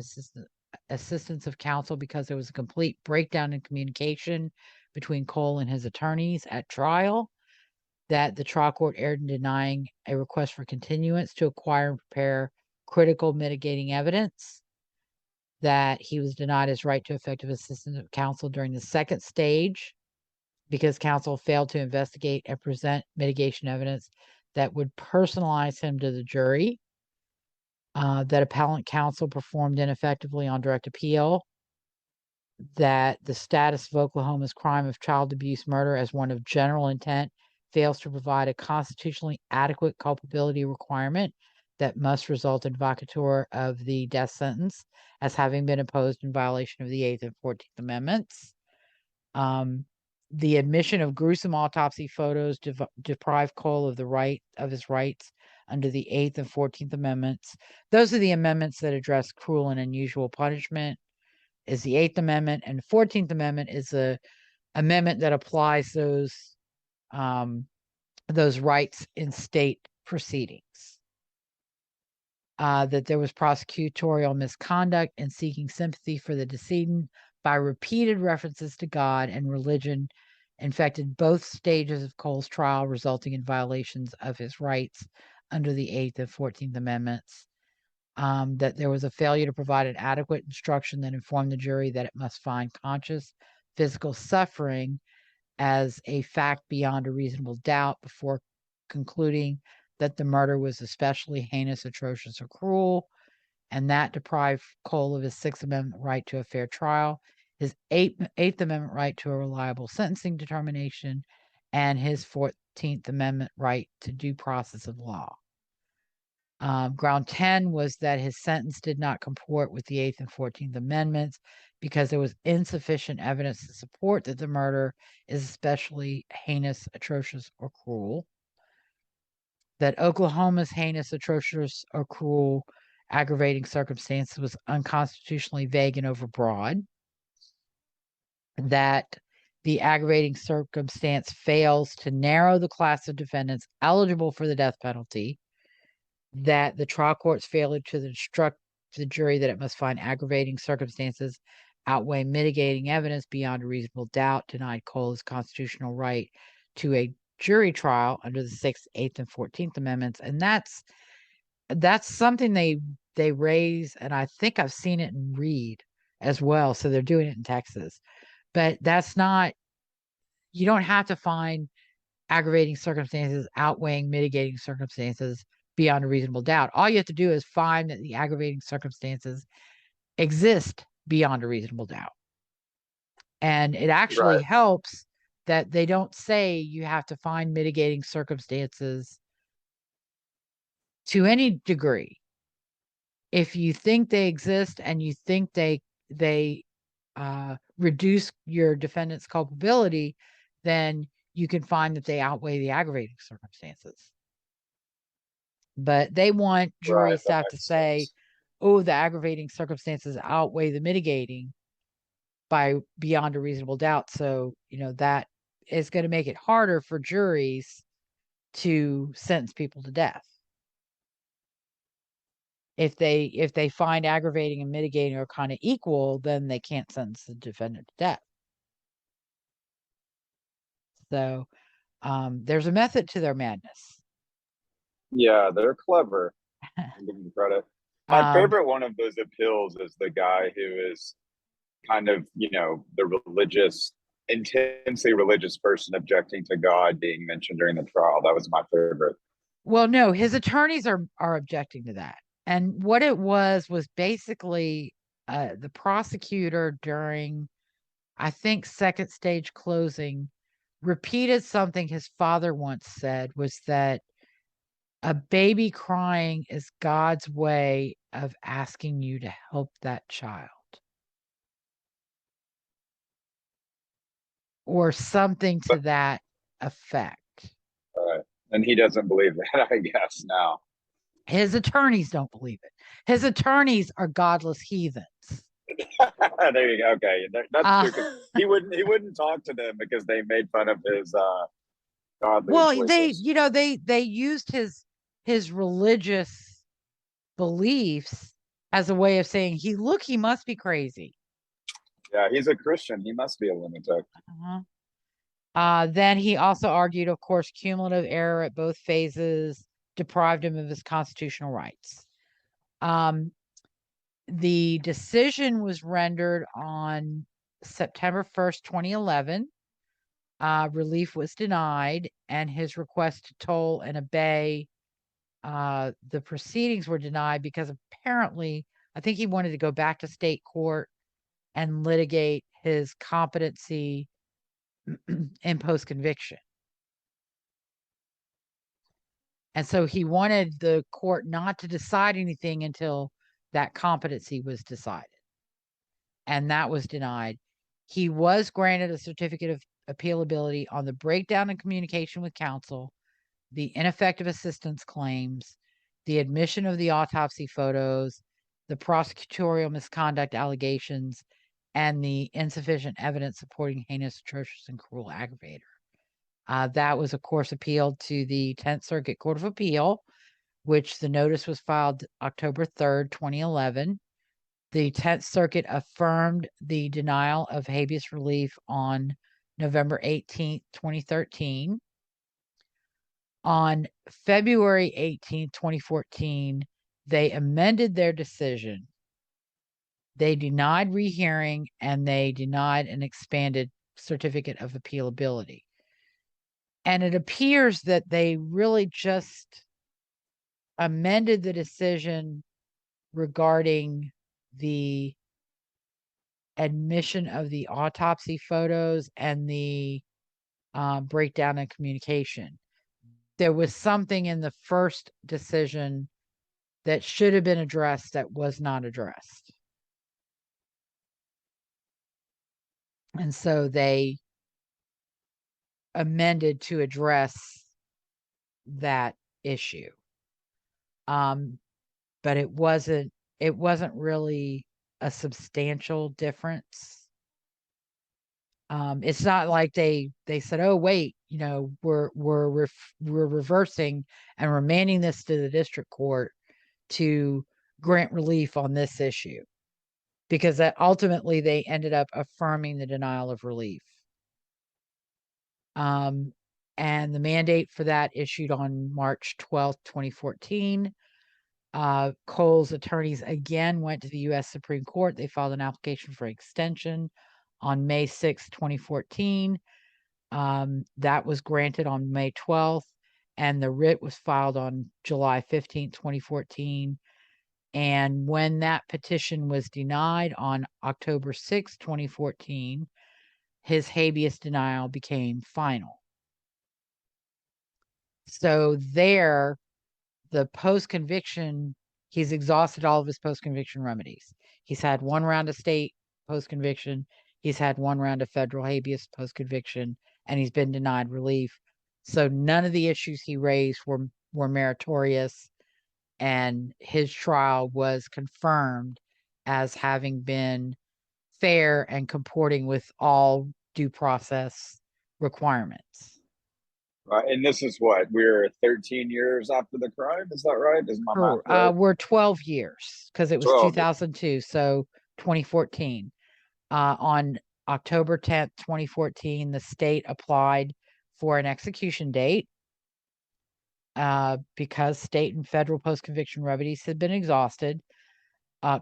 assistance of counsel because there was a complete breakdown in communication between Cole and his attorneys at trial, that the trial court erred in denying a request for continuance to acquire and prepare critical mitigating evidence, that he was denied his right to effective assistance of counsel during the second stage because counsel failed to investigate and present mitigation evidence that would personalize him to the jury, that appellant counsel performed ineffectively on direct appeal, that the status of Oklahoma's crime of child abuse murder as one of general intent fails to provide a constitutionally adequate culpability requirement that must result in vacatur of the death sentence as having been imposed in violation of the 8th and 14th Amendments. The admission of gruesome autopsy photos deprive Cole of his rights under the 8th and 14th Amendments. Those are the amendments that address cruel and unusual punishment. Is the 8th Amendment, and the 14th Amendment is the amendment that applies those rights in state proceedings. That there was prosecutorial misconduct in seeking sympathy for the decedent by repeated references to God and religion infected both stages of Cole's trial, resulting in violations of his rights under the 8th and 14th Amendments. That there was a failure to provide an adequate instruction that informed the jury that it must find conscious physical suffering as a fact beyond a reasonable doubt before concluding that the murder was especially heinous, atrocious, or cruel, and that deprived Cole of his 6th Amendment right to a fair trial, his 8th Amendment right to a reliable sentencing determination, and his 14th Amendment right to due process of law. Ground 10 was that his sentence did not comport with the 8th and 14th Amendments because there was insufficient evidence to support that the murder is especially heinous, atrocious, or cruel. That Oklahoma's heinous, atrocious, or cruel aggravating circumstances was unconstitutionally vague and overbroad. That the aggravating circumstance fails to narrow the class of defendants eligible for the death penalty. That the trial court's failure to instruct the jury that it must find aggravating circumstances outweigh mitigating evidence beyond a reasonable doubt denied Cole his constitutional right to a jury trial under the 6th, 8th, and 14th Amendments. And that's something they raise, and I think I've seen it in Reed as well. So they're doing it in Texas. But that's not, you don't have to find aggravating circumstances outweighing mitigating circumstances beyond a reasonable doubt. All you have to do is find that the aggravating circumstances exist beyond a reasonable doubt. And it actually helps that they don't say you have to find mitigating circumstances to any degree. If you think they exist and you think they reduce your defendant's culpability, then you can find that they outweigh the aggravating circumstances. But they want juries to have to say, oh, the aggravating circumstances outweigh the mitigating by beyond a reasonable doubt. So, that is going to make it harder for juries to sentence people to death. If they find aggravating and mitigating are kind of equal, then they can't sentence the defendant to death. So there's a method to their madness. Yeah, they're clever. I'll give them credit. My favorite one of those appeals is the guy who is kind of, the intensely religious person objecting to God being mentioned during the trial. That was my favorite. Well, no, his attorneys are objecting to that. And what it was basically the prosecutor during, I think, second stage closing repeated something his father once said, was that a baby crying is God's way of asking you to help that child. Or something to that effect. And he doesn't believe that, I guess, now. His attorneys don't believe it. His attorneys are godless heathens. There you go. Okay, that's true. He wouldn't talk to them because they made fun of his godly choices. They used his religious beliefs as a way of saying he must be crazy. Yeah, he's a Christian. He must be a lunatic. Then he also argued, of course, cumulative error at both phases deprived him of his constitutional rights. The decision was rendered on September 1st, 2011. Relief was denied, and his request to toll and obey the proceedings were denied because apparently, I think he wanted to go back to state court and litigate his competency in post-conviction. And so he wanted the court not to decide anything until that competency was decided. And that was denied. He was granted a certificate of appealability on the breakdown in communication with counsel, the ineffective assistance claims, the admission of the autopsy photos, the prosecutorial misconduct allegations, and the insufficient evidence supporting heinous, atrocious, and cruel aggravator. That was, of course, appealed to the 10th Circuit Court of Appeal, which the notice was filed October 3rd, 2011. The 10th Circuit affirmed the denial of habeas relief on November 18th, 2013. On February 18th, 2014, they amended their decision. They denied rehearing, and they denied an expanded certificate of appealability. And it appears that they really just amended the decision regarding the admission of the autopsy photos and the breakdown in communication. There was something in the first decision that should have been addressed that was not addressed. And so they amended to address that issue. But it wasn't really a substantial difference. It's not like they said, "Oh, wait, we're reversing and remanding this to the district court to grant relief on this issue," because that ultimately they ended up affirming the denial of relief. And the mandate for that issued on March 12th, 2014. Cole's attorneys again went to the U.S. Supreme Court. They filed an application for extension on May 6th, 2014. That was granted on May 12th, and the writ was filed on July 15th, 2014. And when that petition was denied on October 6th, 2014, his habeas denial became final. So there, the post-conviction, he's exhausted all of his post-conviction remedies. He's had one round of state post-conviction. He's had one round of federal habeas post-conviction, and he's been denied relief. So none of the issues he raised were meritorious, and his trial was confirmed as having been fair and comporting with all due process requirements. Right. And this is what, we're 13 years after the crime. Is that right? Is my math right? We're 12 years because it was 12. 2002, so 2014. On October 10th, 2014, the state applied for an execution date because state and federal post-conviction remedies had been exhausted.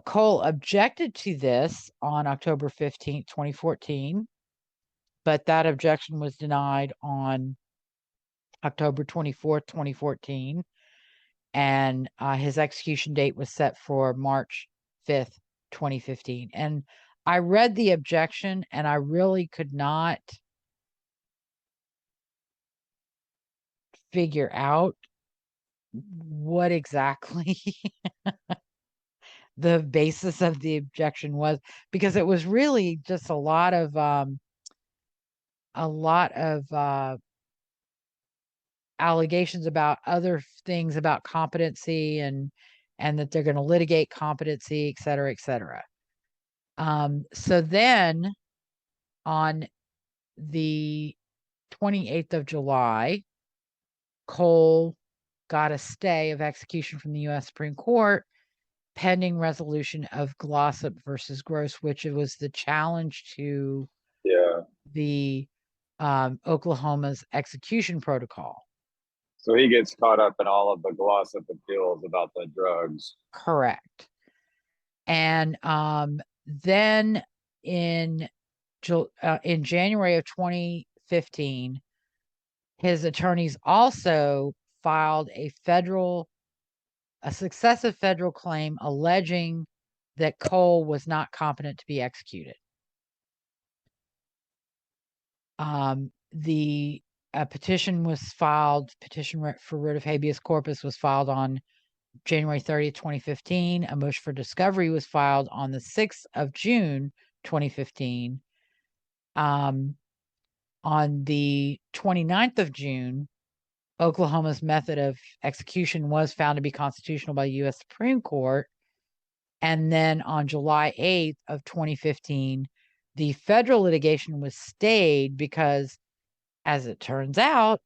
Cole objected to this on October 15th, 2014, but that objection was denied on October 24th, 2014, and his execution date was set for March 5th, 2015. And I read the objection and I really could not figure out what exactly the basis of the objection was, because it was really just a lot of allegations about other things about competency and that they're going to litigate competency, et cetera, et cetera. So then on the 28th of July, Cole got a stay of execution from the U.S. Supreme Court pending resolution of Glossop versus Gross, which was the challenge to the Oklahoma's execution protocol. So he gets caught up in all of the Glossop appeals about the drugs. Correct. And then in January of 2015, his attorneys also filed a successive federal claim alleging that Cole was not competent to be executed. The petition was filed, petition for writ of habeas corpus was filed on January 30th, 2015. A motion for discovery was filed on the 6th of June, 2015. On the 29th of June, Oklahoma's method of execution was found to be constitutional by the U.S. Supreme Court. And then on July 8th of 2015, the federal litigation was stayed because, as it turns out,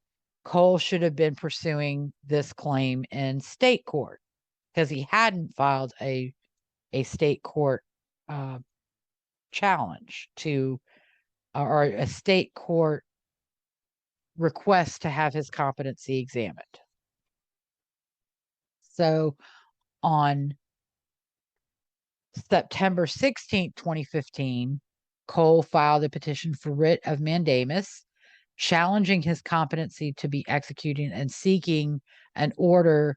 Cole should have been pursuing this claim in state court because he hadn't filed a state court challenge to, or a state court request to have his competency examined. So on September 16th, 2015, Cole filed a petition for writ of mandamus, challenging his competency to be executed and seeking an order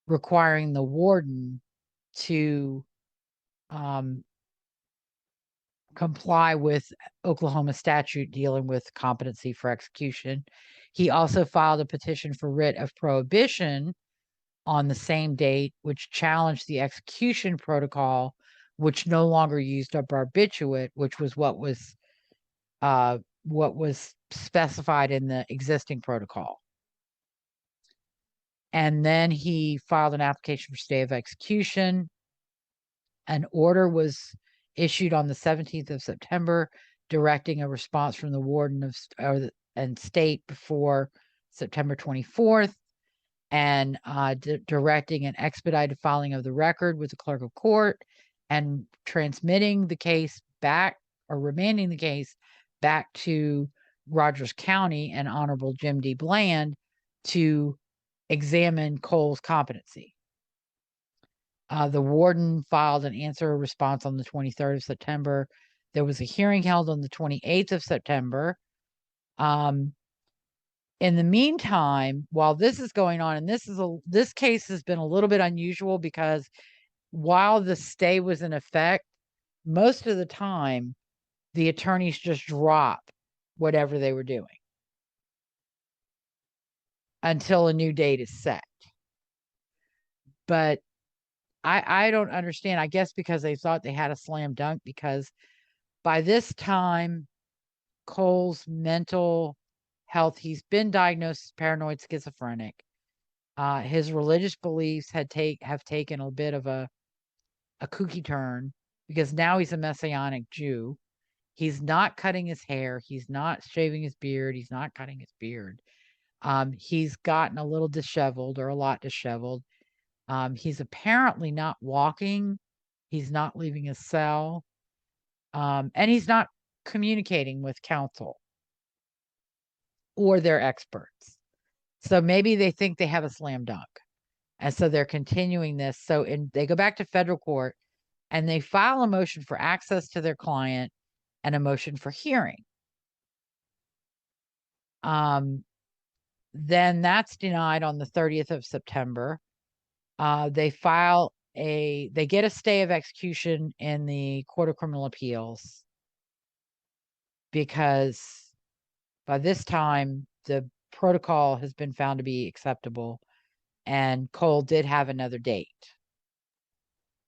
requiring the warden to comply with Oklahoma statute dealing with competency for execution. He also filed a petition for writ of prohibition on the same date, which challenged the execution protocol, which no longer used a barbiturate, which was what was specified in the existing protocol. And then he filed an application for stay of execution. An order was issued on the 17th of September, directing a response from the warden and state before September 24th, and directing an expedited filing of the record with the clerk of court and transmitting the case back, or remanding the case back to Rogers County and Honorable Jim D. Bland to examine Cole's competency. The warden filed an answer response on the 23rd of September. There was a hearing held on the 28th of September. In the meantime, while this is going on, and this case has been a little bit unusual because while the stay was in effect, most of the time the attorneys just drop whatever they were doing until a new date is set. But I don't understand. I guess because they thought they had a slam dunk, because by this time, Cole's mental health, he's been diagnosed as paranoid schizophrenic. His religious beliefs have taken a bit of a kooky turn, because now he's a Messianic Jew. He's not cutting his hair. He's not shaving his beard. He's not cutting his beard. He's gotten a little disheveled, or a lot disheveled. He's apparently not walking. He's not leaving his cell. And he's not communicating with counsel or their experts. So maybe they think they have a slam dunk. And so they're continuing this. So they go back to federal court and they file a motion for access to their client and a motion for hearing. Then that's denied on the 30th of September. They get a stay of execution in the Court of Criminal Appeals because by this time the protocol has been found to be acceptable and Cole did have another date.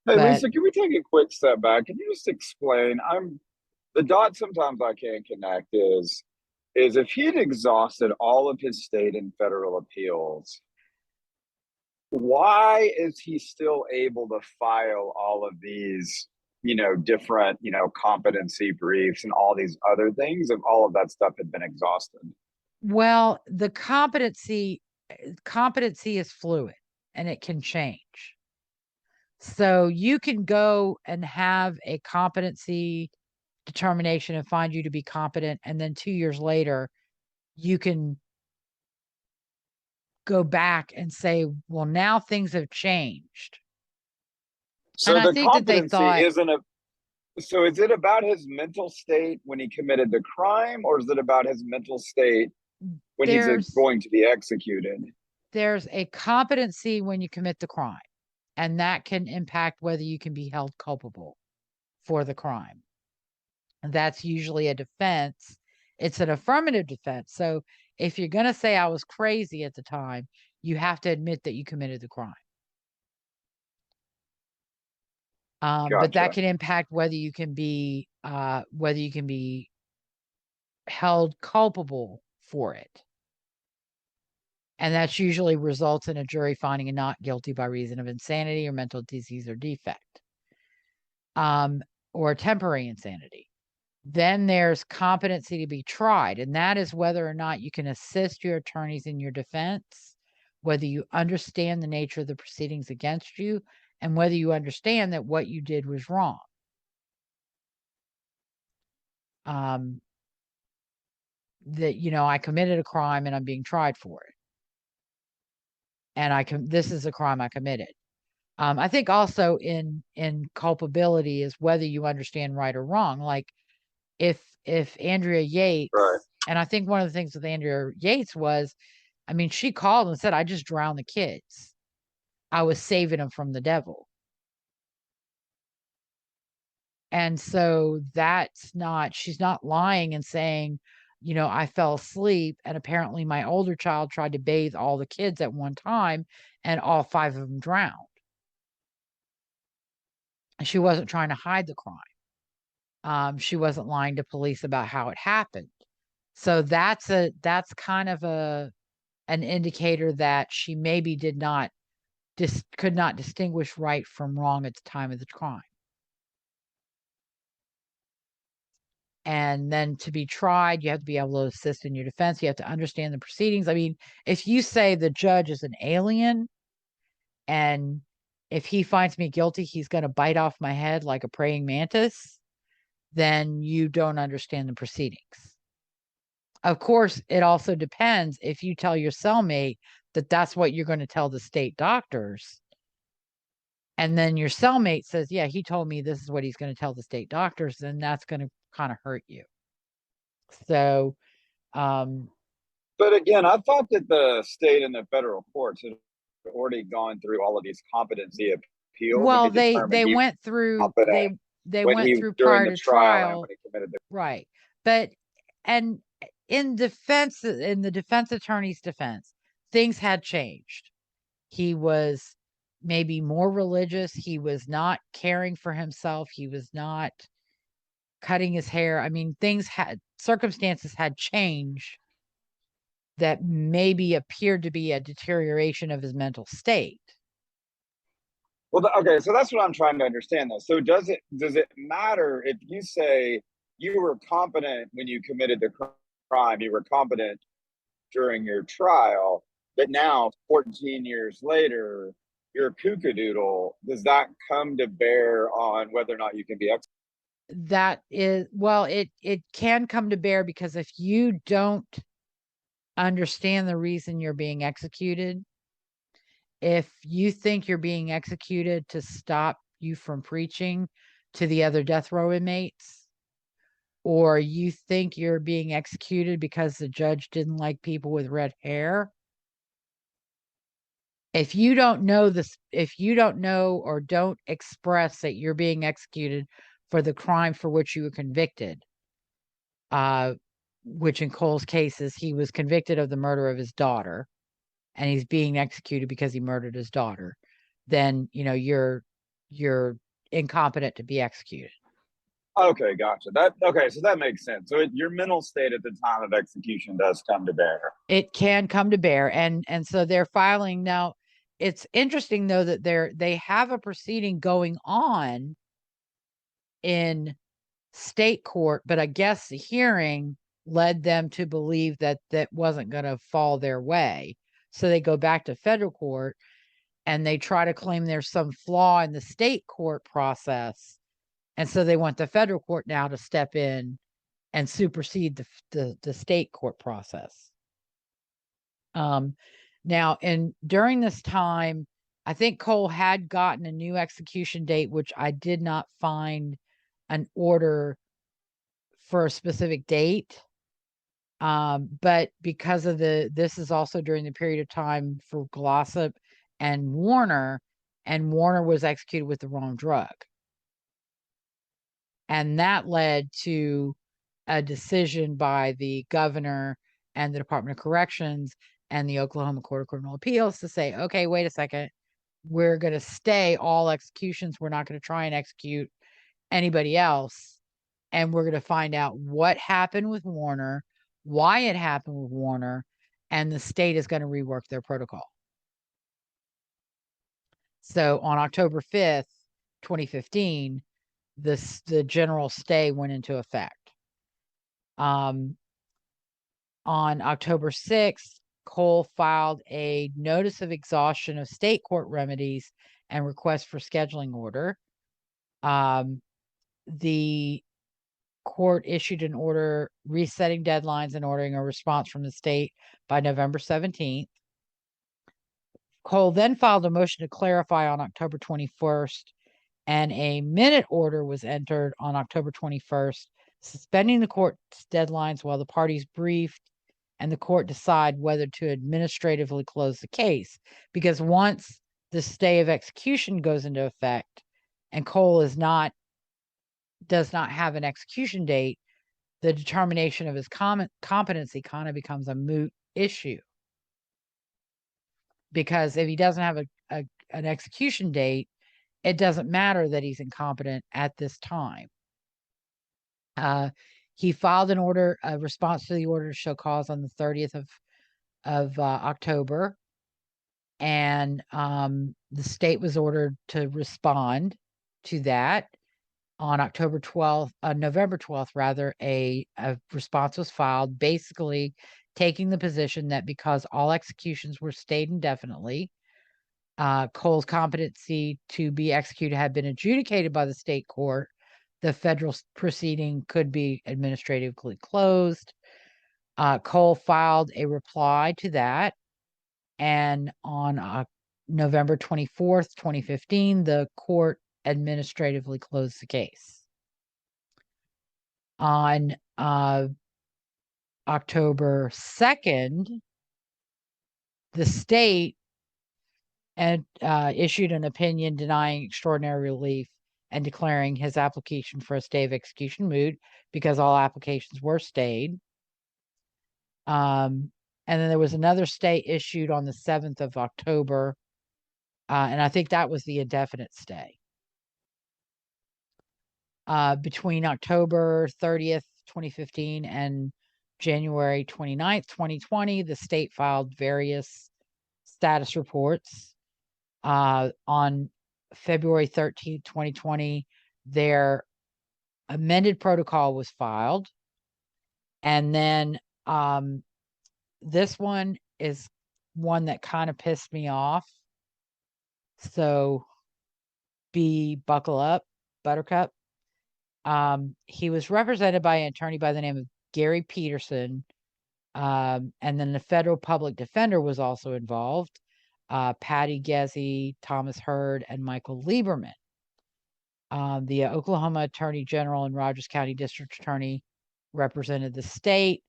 Hey, Lisa, can we take a quick step back? Can you just explain? The dot sometimes I can't connect is if he'd exhausted all of his state and federal appeals, why is he still able to file all of these, different, competency briefs and all these other things if all of that stuff had been exhausted? Well, the competency is fluid and it can change. So you can go and have a competency determination and find you to be competent, and then 2 years later you can go back and say, well, now things have changed. So the competency so is it about his mental state when he committed the crime, or is it about his mental state when he's going to be executed? There's a competency when you commit the crime, and that can impact whether you can be held culpable for the crime. And that's usually a defense. It's an affirmative defense. So if you're going to say I was crazy at the time, you have to admit that you committed the crime. Gotcha. But that can impact whether you can be held culpable for it. And that usually results in a jury finding a not guilty by reason of insanity or mental disease or defect, or temporary insanity. Then there's competency to be tried, and that is whether or not you can assist your attorneys in your defense, whether you understand the nature of the proceedings against you, and whether you understand that what you did was wrong. That, I committed a crime and I'm being tried for it. And this is a crime I committed. I think also in culpability is whether you understand right or wrong. Like if Andrea Yates, right. And I think one of the things with Andrea Yates was, she called and said, I just drowned the kids. I was saving them from the devil. And so she's not lying and saying, I fell asleep and apparently my older child tried to bathe all the kids at one time and all 5 of them drowned. And she wasn't trying to hide the crime. She wasn't lying to police about how it happened. So that's kind of an indicator that she maybe could not distinguish right from wrong at the time of the crime. And then to be tried, you have to be able to assist in your defense. You have to understand the proceedings. If you say the judge is an alien and if he finds me guilty, he's going to bite off my head like a praying mantis, then you don't understand the proceedings. Of course, it also depends if you tell your cellmate that that's what you're going to tell the state doctors. And then your cellmate says, yeah, he told me this is what he's going to tell the state doctors, then that's going to kind of hurt you. So, but again, I thought that the state and the federal courts had already gone through all of these competency appeals. Well, they went through they went through prior to trial, right? But and in the defense attorney's defense, things had changed. He was maybe more religious. He was not caring for himself. He was not cutting his hair. Circumstances had changed that maybe appeared to be a deterioration of his mental state. Well, okay, so that's what I'm trying to understand, though. So does it matter if you say you were competent when you committed the crime, you were competent during your trial, but now 14 years later, you're a kookadoodle. Does that come to bear on whether or not you can be executed? That is, well, it can come to bear, because if you don't understand the reason you're being executed, if you think you're being executed to stop you from preaching to the other death row inmates, or you think you're being executed because the judge didn't like people with red hair, if you don't know this, if you don't know or don't express that you're being executed for the crime for which you were convicted, which in Cole's case is he was convicted of the murder of his daughter, and he's being executed because he murdered his daughter, then you're incompetent to be executed. Okay, gotcha. So that makes sense. So your mental state at the time of execution does come to bear. It can come to bear, and so they're filing now. It's interesting though that they have a proceeding going on in state court, but I guess the hearing led them to believe that that wasn't going to fall their way. So they go back to federal court and they try to claim there's some flaw in the state court process. And so they want the federal court now to step in and supersede the state court process. Now, and during this time, I think Cole had gotten a new execution date, which I did not find an order for a specific date. But because of this is also during the period of time for Glossop and Warner was executed with the wrong drug. And that led to a decision by the governor and the Department of Corrections and the Oklahoma Court of Criminal Appeals to say, okay, wait a second, we're going to stay all executions. We're not going to try and execute anybody else. And we're going to find out what happened with Warner, why it happened with Warner, and the state is going to rework their protocol. So on October 5th, 2015, the general stay went into effect. On October 6th, Cole filed a notice of exhaustion of state court remedies and request for scheduling order. The court issued an order resetting deadlines and ordering a response from the state by November 17th. Cole then filed a motion to clarify on October 21st, and a minute order was entered on October 21st, suspending the court's deadlines while the parties briefed and the court decide whether to administratively close the case. Because once the stay of execution goes into effect and Cole does not have an execution date, the determination of his competency kind of becomes a moot issue. Because if he doesn't have an execution date, it doesn't matter that he's incompetent at this time. He filed a response to the order to show cause on the 30th of October, and the state was ordered to respond to that. On November 12th, rather, a response was filed, basically taking the position that because all executions were stayed indefinitely, Cole's competency to be executed had been adjudicated by the state court, the federal proceeding could be administratively closed. Cole filed a reply to that, and on November 24th, 2015, the court administratively closed the case. On October 2nd, the state issued an opinion denying extraordinary relief and declaring his application for a stay of execution moot because all applications were stayed. And then there was another stay issued on the 7th of October, and I think that was the indefinite stay. Between October 30th, 2015 and January 29th, 2020, the state filed various status reports. On February 13th, 2020, their amended protocol was filed. And then this one is one that kind of pissed me off. So buckle up, Buttercup. He was represented by an attorney by the name of Gary Peterson. And then the federal public defender was also involved. Patty Gezzi, Thomas Hurd, and Michael Lieberman. The Oklahoma Attorney General and Rogers County District Attorney represented the state.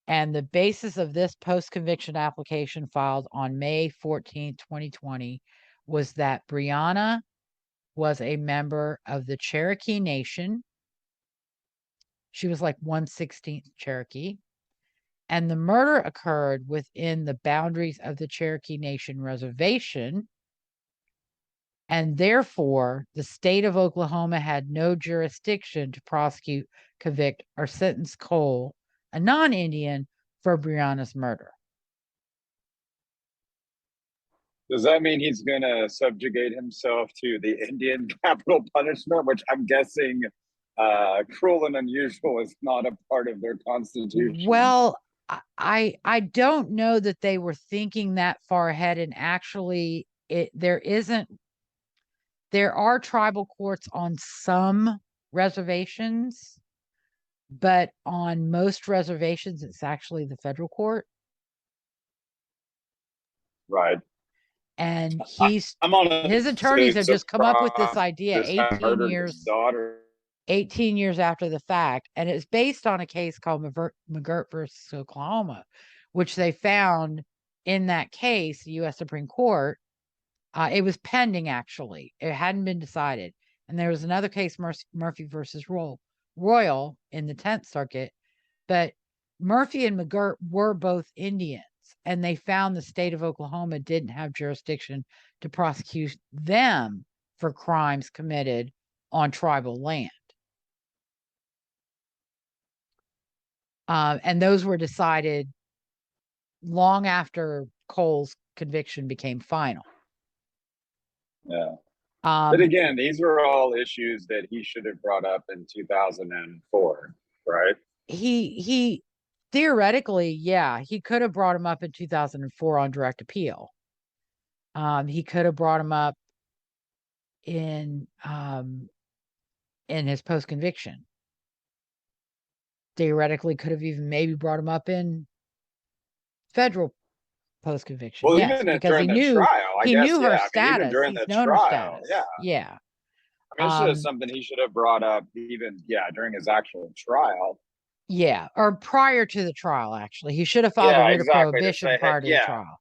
And the basis of this post-conviction application filed on May 14, 2020, was that Brianna was a member of the Cherokee Nation. She was like 1/16 Cherokee. And the murder occurred within the boundaries of the Cherokee Nation reservation. And therefore, the state of Oklahoma had no jurisdiction to prosecute, convict, or sentence Cole, a non-Indian, for Brianna's murder. Does that mean he's going to subjugate himself to the Indian capital punishment, which I'm guessing cruel and unusual is not a part of their constitution? Well, I don't know that they were thinking that far ahead, and actually there are tribal courts on some reservations, but on most reservations, it's actually the federal court. Right. And his attorneys have just come up with this idea 18 years after the fact. And it's based on a case called McGirt versus Oklahoma, which they found in that case, the U.S. Supreme Court. It was pending, actually. It hadn't been decided. And there was another case, Murphy versus Royal, in the 10th Circuit. But Murphy and McGirt were both Indians, and they found the state of Oklahoma didn't have jurisdiction to prosecute them for crimes committed on tribal land. And those were decided long after Cole's conviction became final. Yeah. But again, these were all issues that he should have brought up in 2004, right? He theoretically, yeah, he could have brought him up in 2004 on direct appeal. He could have brought him up in his post-conviction. Theoretically, could have even maybe brought him up in federal post-conviction. Well, yes, even because during the trial, he knew her status. Even during He's the known trial, her status. yeah. I mean, this is something he should have brought up even, during his actual trial. Yeah, or prior to the trial, actually. He should have filed a writ of prohibition prior to the trial.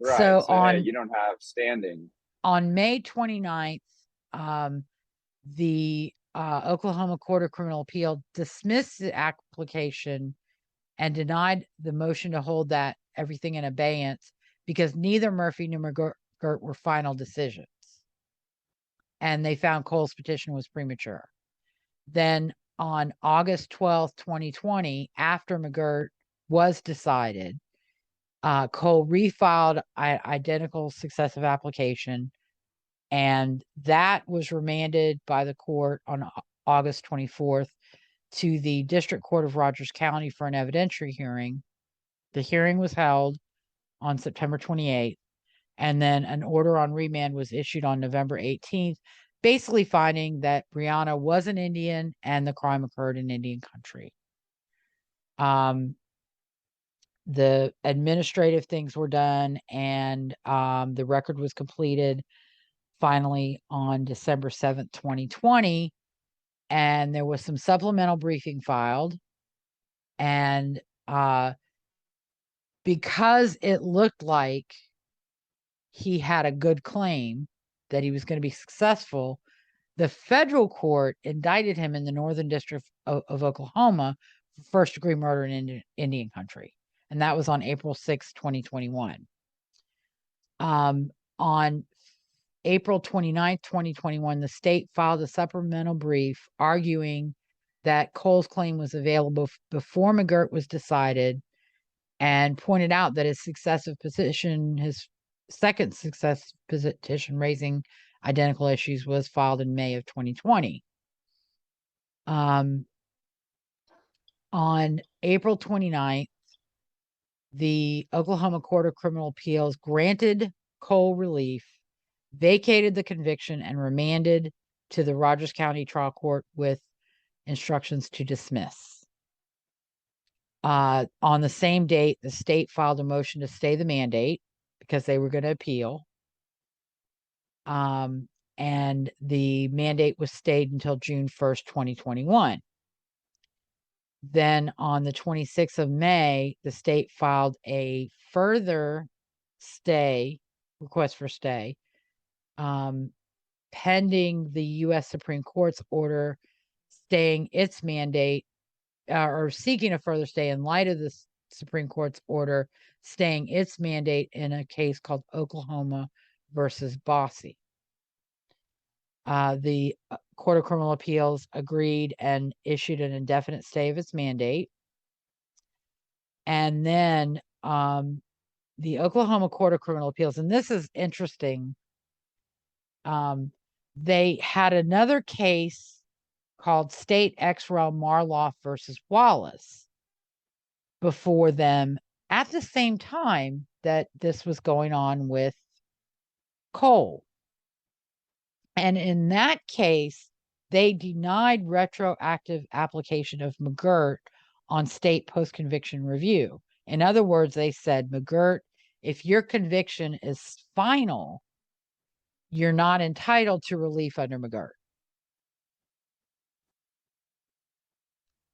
Right. So hey, you don't have standing. On May 29th, the Oklahoma Court of Criminal Appeal dismissed the application and denied the motion to hold that everything in abeyance because neither Murphy nor McGirt were final decisions. And they found Cole's petition was premature. Then on August 12th, 2020, after McGirt was decided, Cole refiled an identical successive application, and that was remanded by the court on August 24th to the District Court of Rogers County for an evidentiary hearing. The hearing was held on September 28th, and then an order on remand was issued on November 18th, basically finding that Brianna was an Indian and the crime occurred in Indian country. The administrative things were done, and the record was completed finally on December 7th, 2020. And there was some supplemental briefing filed. And because it looked like he had a good claim that he was going to be successful, the federal court indicted him in the Northern District of Oklahoma for first-degree murder in Indian country. And that was on April 6, 2021. On April 29th, 2021, the state filed a supplemental brief arguing that Cole's claim was available before McGirt was decided, and pointed out that his second successive petition raising identical issues was filed in May of 2020. On April 29th, the Oklahoma Court of Criminal Appeals granted Cole relief, vacated the conviction, and remanded to the Rogers County Trial Court with instructions to dismiss. On the same date, the state filed a motion to stay the mandate because they were going to appeal. And the mandate was stayed until June 1st, 2021. Then on the 26th of May, the state filed a further request for stay, pending the U.S. Supreme Court's order staying its mandate, or seeking a further stay in light of the Supreme Court's order staying its mandate in a case called Oklahoma versus Bossy. The Court of Criminal Appeals agreed and issued an indefinite stay of its mandate. And then the Oklahoma Court of Criminal Appeals, and this is interesting, they had another case called State Ex Rel Marloff versus Wallace before them at the same time that this was going on with Cole. And in that case, they denied retroactive application of McGirt on state post-conviction review. In other words, they said, McGirt, if your conviction is final, you're not entitled to relief under McGirt.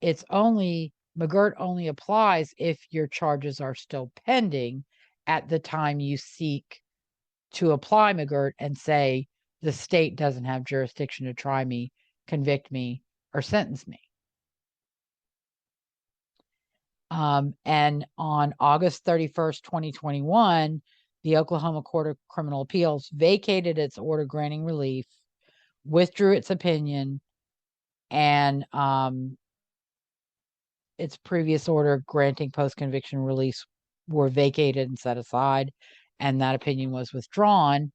McGirt only applies if your charges are still pending at the time you seek to apply McGirt and say, the state doesn't have jurisdiction to try me, convict me, or sentence me. And on August 31st, 2021, the Oklahoma Court of Criminal Appeals vacated its order granting relief, withdrew its opinion, and its previous order granting post-conviction release were vacated and set aside, and that opinion was withdrawn.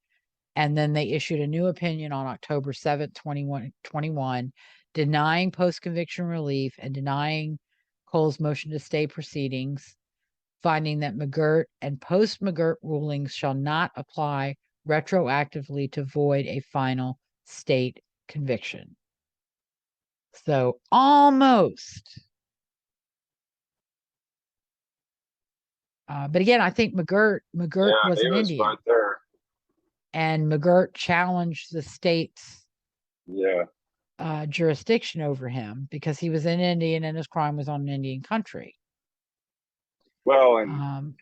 And then they issued a new opinion on October 7th, 2021, denying post-conviction relief and denying Cole's motion to stay proceedings, finding that McGirt and post-McGirt rulings shall not apply retroactively to void a final state conviction. So almost. But again, I think McGirt was an Indian. Right there. And McGirt challenged the state's jurisdiction over him because he was an Indian and his crime was on an Indian country. Well, and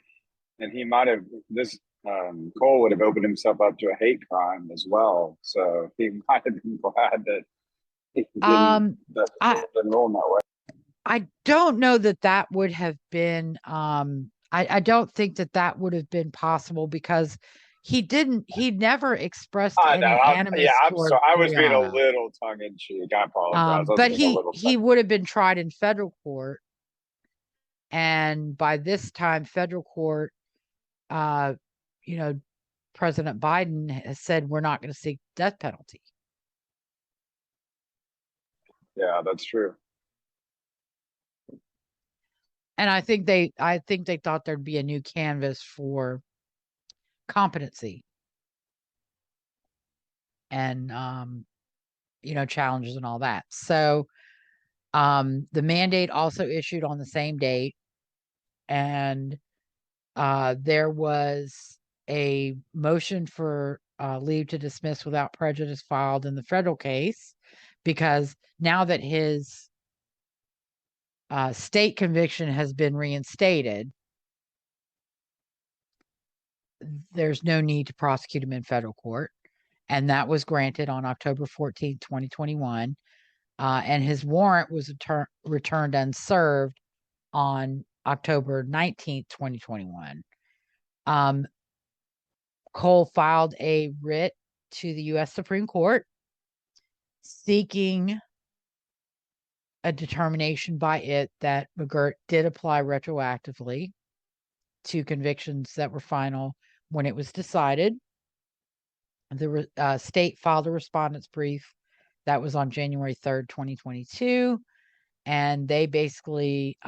he might have Cole would have opened himself up to a hate crime as well. So he might have been glad that he didn't roll in that way. I don't know that would have been. I don't think that would have been possible because he never expressed any animus. I was being a little tongue in cheek. I apologize. But he would have been tried in federal court, and by this time, federal court, President Biden has said we're not going to seek death penalty. Yeah, that's true. And I think they thought there'd be a new canvas for competency and challenges and all that. So the mandate also issued on the same date, and there was a motion for leave to dismiss without prejudice filed in the federal case because now that his state conviction has been reinstated, there's no need to prosecute him in federal court. And that was granted on October 14th, 2021. And his warrant was returned unserved on October 19th, 2021. Cole filed a writ to the U.S. Supreme Court seeking a determination by it that McGirt did apply retroactively to convictions that were final when it was decided. The state filed a respondent's brief that was on January 3rd, 2022, and they basically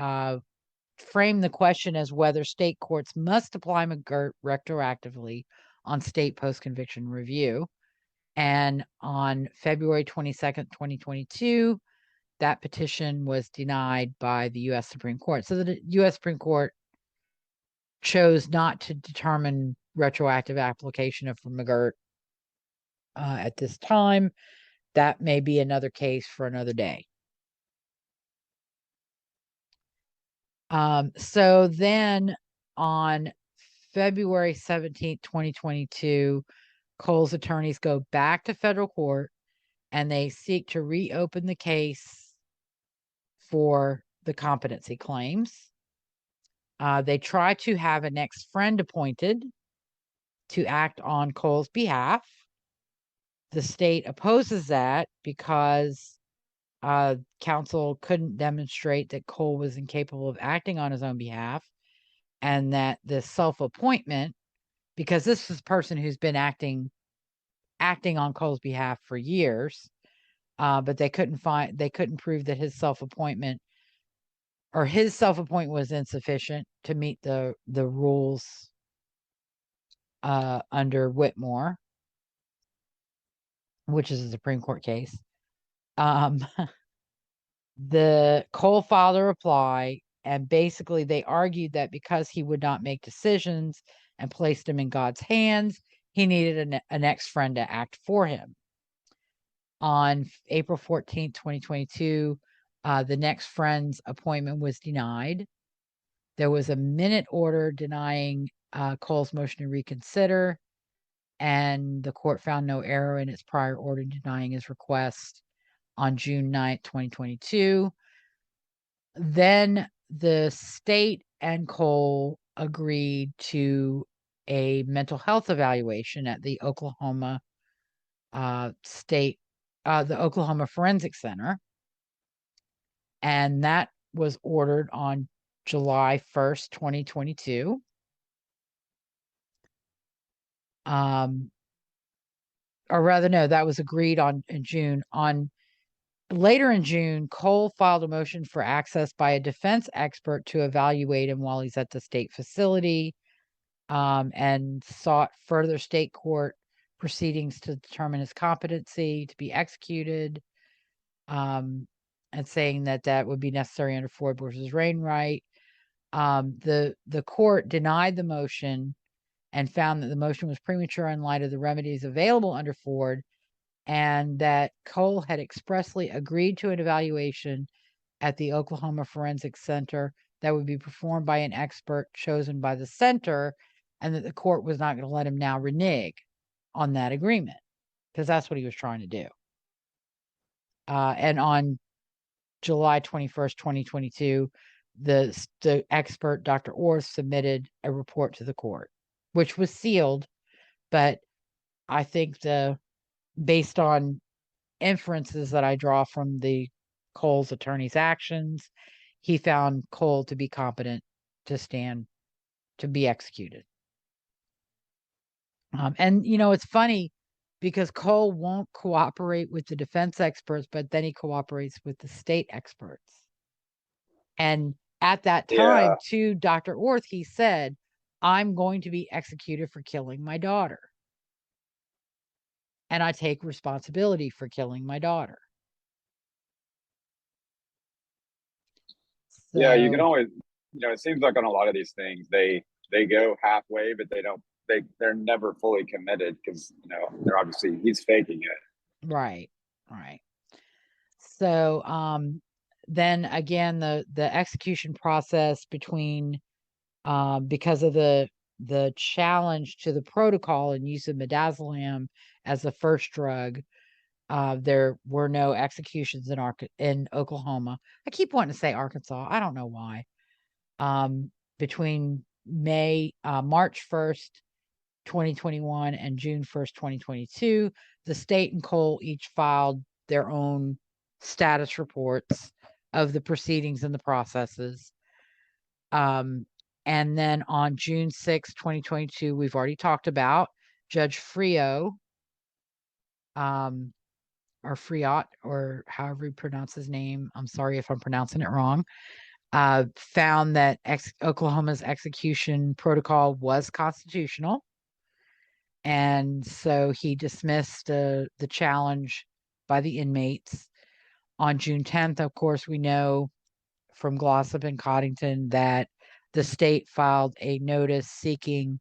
framed the question as whether state courts must apply McGirt retroactively on state post-conviction review. And on February 22nd, 2022, that petition was denied by the U.S. Supreme Court. So the U.S. Supreme Court chose not to determine retroactive application of McGirt at this time. That may be another case for another day. So then on February 17th, 2022, Cole's attorneys go back to federal court and they seek to reopen the case for the competency claims. They try to have a next friend appointed to act on Cole's behalf. The state opposes that because counsel couldn't demonstrate that Cole was incapable of acting on his own behalf, and that the self-appointment, because this is a person who's been acting on Cole's behalf for years, but they couldn't prove that his self-appointment was insufficient to meet the rules under Whitmore, which is a Supreme Court case. The Cole filed a reply, and basically they argued that because he would not make decisions and placed him in God's hands, he needed a next friend to act for him. On April 14th, 2022, the next friend's appointment was denied. There was a minute order denying Cole's motion to reconsider, and the court found no error in its prior order denying his request on June 9th, 2022. Then the state and Cole agreed to a mental health evaluation at the Oklahoma the Oklahoma Forensic Center. And that was ordered on July 1st, 2022. Or rather, no, that was agreed on in June. Later in June, Cole filed a motion for access by a defense expert to evaluate him while he's at the state facility, and sought further state court proceedings to determine his competency to be executed, and saying that would be necessary under Ford versus Wainwright. The court denied the motion and found that the motion was premature in light of the remedies available under Ford, and that Cole had expressly agreed to an evaluation at the Oklahoma Forensic Center that would be performed by an expert chosen by the center, and that the court was not going to let him now renege on that agreement, because that's what he was trying to do. And on July 21st, 2022, the expert, Dr. Orth, submitted a report to the court, which was sealed, but I think based on inferences that I draw from Cole's attorney's actions, he found Cole to be competent to be executed. And it's funny because Cole won't cooperate with the defense experts, but then he cooperates with the state experts. And at that time, to Dr. Orth, he said, "I'm going to be executed for killing my daughter. And I take responsibility for killing my daughter." So, yeah, you can always, it seems like on a lot of these things, they go halfway, but they're never fully committed because, they're obviously, he's faking it. Right. So, then again, the execution process between, because of the challenge to the protocol and use of midazolam as the first drug, there were no executions in Oklahoma. I keep wanting to say Arkansas. I don't know why. Between March 1st, 2021 and June 1st, 2022, the state and Cole each filed their own status reports of the proceedings and the processes. And then on June 6th, 2022, we've already talked about Judge Frio, or Friot, or however you pronounce his name. I'm sorry if I'm pronouncing it wrong. found that Oklahoma's execution protocol was constitutional. And so he dismissed the challenge by the inmates. On June 10th, of course, we know from Glossop and Coddington that the state filed a notice seeking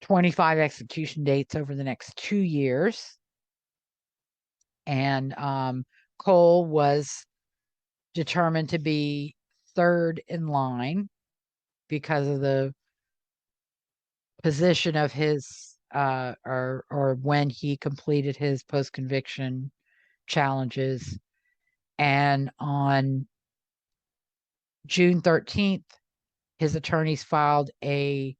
25 execution dates over the next 2 years. And Cole was determined to be third in line because of the position of his or when he completed his post-conviction challenges. And on June 13th, his attorneys filed an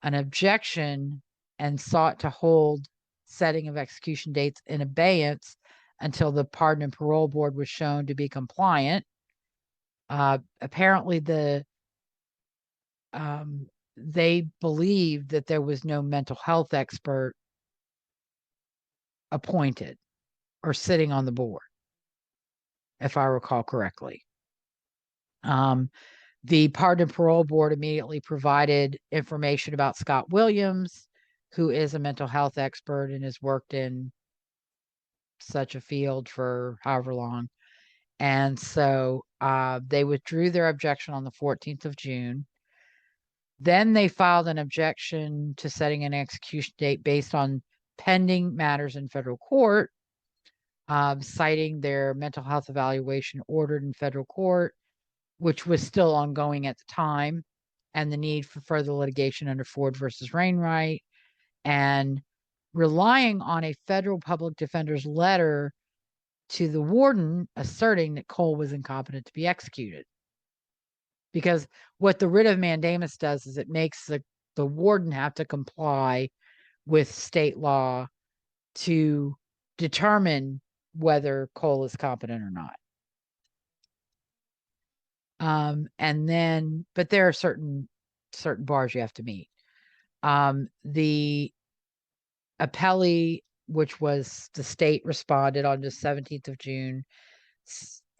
objection and sought to hold setting of execution dates in abeyance until the Pardon and Parole Board was shown to be compliant. Apparently, they believed that there was no mental health expert appointed or sitting on the board, if I recall correctly. The Pardon and Parole Board immediately provided information about Scott Williams, who is a mental health expert and has worked in such a field for however long. And so they withdrew their objection on the 14th of June. Then they filed an objection to setting an execution date based on pending matters in federal court, citing their mental health evaluation ordered in federal court, which was still ongoing at the time, and the need for further litigation under Ford versus Wainwright, and relying on a federal public defender's letter to the warden asserting that Cole was incompetent to be executed. Because what the writ of mandamus does is it makes the warden have to comply with state law to determine whether Cole is competent or not. And then, but there are certain bars you have to meet. The appellee, which was the state, responded on the 17th of June,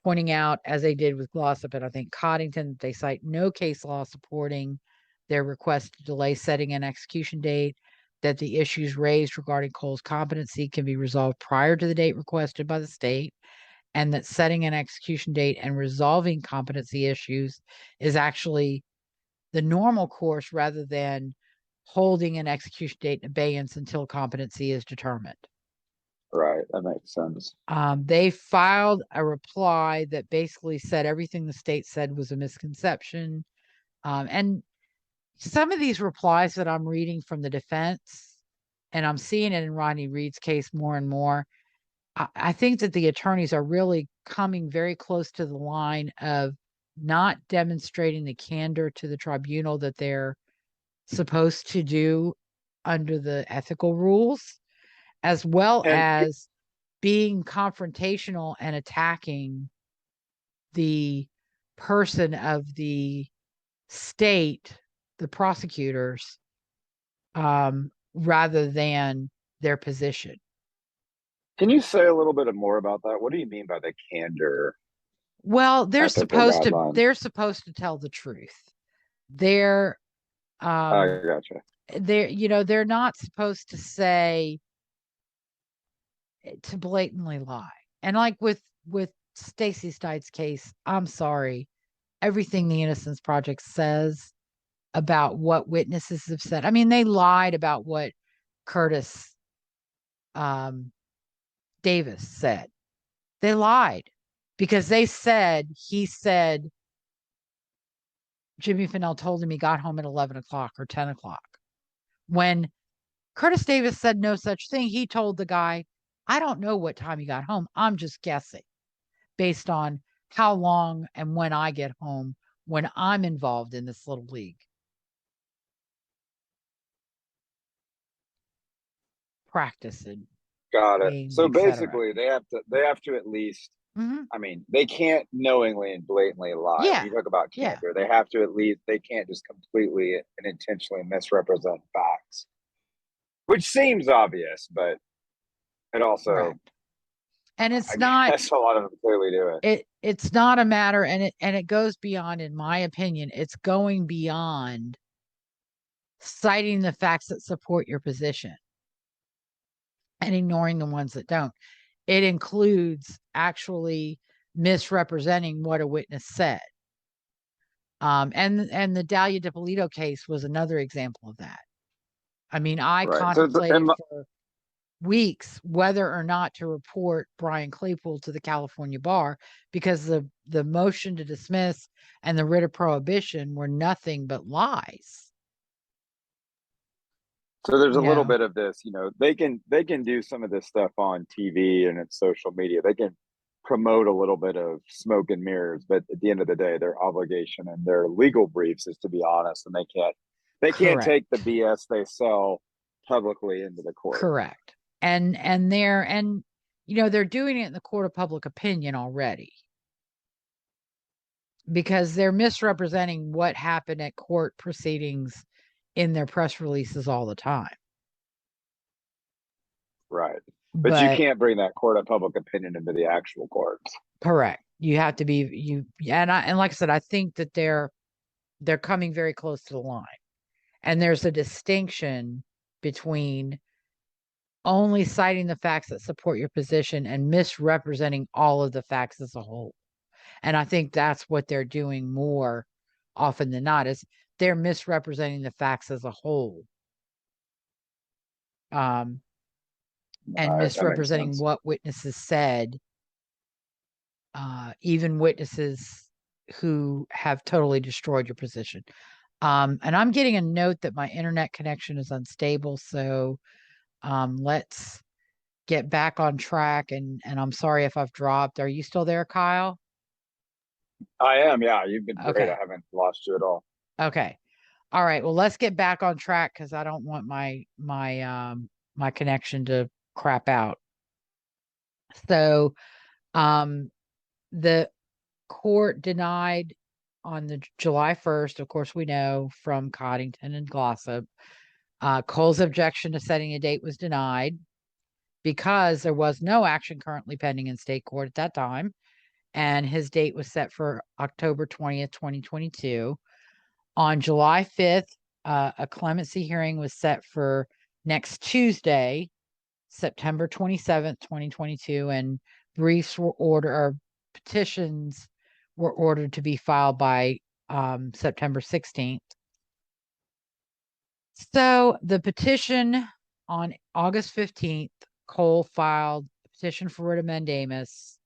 pointing out, as they did with Glossop and I think Coddington, they cite no case law supporting their request to delay setting an execution date, that the issues raised regarding Cole's competency can be resolved prior to the date requested by the state, and that setting an execution date and resolving competency issues is actually the normal course rather than holding an execution date in abeyance until competency is determined. Right, that makes sense. They filed a reply that basically said everything the state said was a misconception. And some of these replies that I'm reading from the defense, and I'm seeing it in Rodney Reed's case more and more, I think that the attorneys are really coming very close to the line of not demonstrating the candor to the tribunal that they're supposed to do under the ethical rules, as well as being confrontational and attacking the person of the state, the prosecutors, rather than their position. Can you say a little bit more about that? What do you mean by the candor? Well, they're supposed to tell the truth. They're I gotcha. They're not supposed to say, to blatantly lie. And like with Stacey Stites' case, I'm sorry, everything the Innocence Project says about what witnesses have said. I mean, they lied about what Curtis Davis said. They lied because he said Jimmy Finnell told him he got home at 11 o'clock or 10 o'clock. When Curtis Davis said no such thing, he told the guy, I don't know what time you got home. I'm just guessing based on how long and when I get home when I'm involved in this little league. Practicing. Got it. So basically they have to at least, I mean, they can't knowingly and blatantly lie. Yeah. You talk about candor. They have to at least, they can't just completely and intentionally misrepresent facts, which seems obvious, but it also And it's I not, guess a lot of them clearly do it. It's not a matter, and it goes beyond, in my opinion, it's going beyond citing the facts that support your position and ignoring the ones that don't. It includes actually misrepresenting what a witness said. And the Dalia DiPolito case was another example of that. I mean, I Right. contemplated for weeks whether or not to report Brian Claypool to the California bar, because the motion to dismiss and the writ of prohibition were nothing but lies. So there's a little bit of this, they can do some of this stuff on TV and it's social media. They can promote a little bit of smoke and mirrors, but at the end of the day, their obligation and their legal briefs is to be honest, and they can't take the BS they sell publicly into the court. Correct. And they're doing it in the court of public opinion already, because they're misrepresenting what happened at court proceedings in their press releases all the time. Right. But you can't bring that court of public opinion into the actual courts. Correct. You have to be and like I said, I think that they're coming very close to the line. And there's a distinction between only citing the facts that support your position and misrepresenting all of the facts as a whole. And I think that's what they're doing more often than not, is they're misrepresenting the facts as a whole. And misrepresenting what witnesses said, even witnesses who have totally destroyed your position. And I'm getting a note that my internet connection is unstable, so let's get back on track. And I'm sorry if I've dropped. Are you still there, Kyle? I am. Yeah, you've been great. I haven't lost you at all. Okay. All right. Well, let's get back on track, because I don't want my connection to crap out. So, the court denied on the July 1st, of course, we know from Coddington and Glossop, Cole's objection to setting a date was denied because there was no action currently pending in state court at that time. And his date was set for October 20th, 2022. On July 5th, a clemency hearing was set for next Tuesday, September 27th, 2022, and briefs were ordered, or petitions were ordered to be filed by September 16th. So the petition on August 15th, Cole filed a petition for writ of mandamus,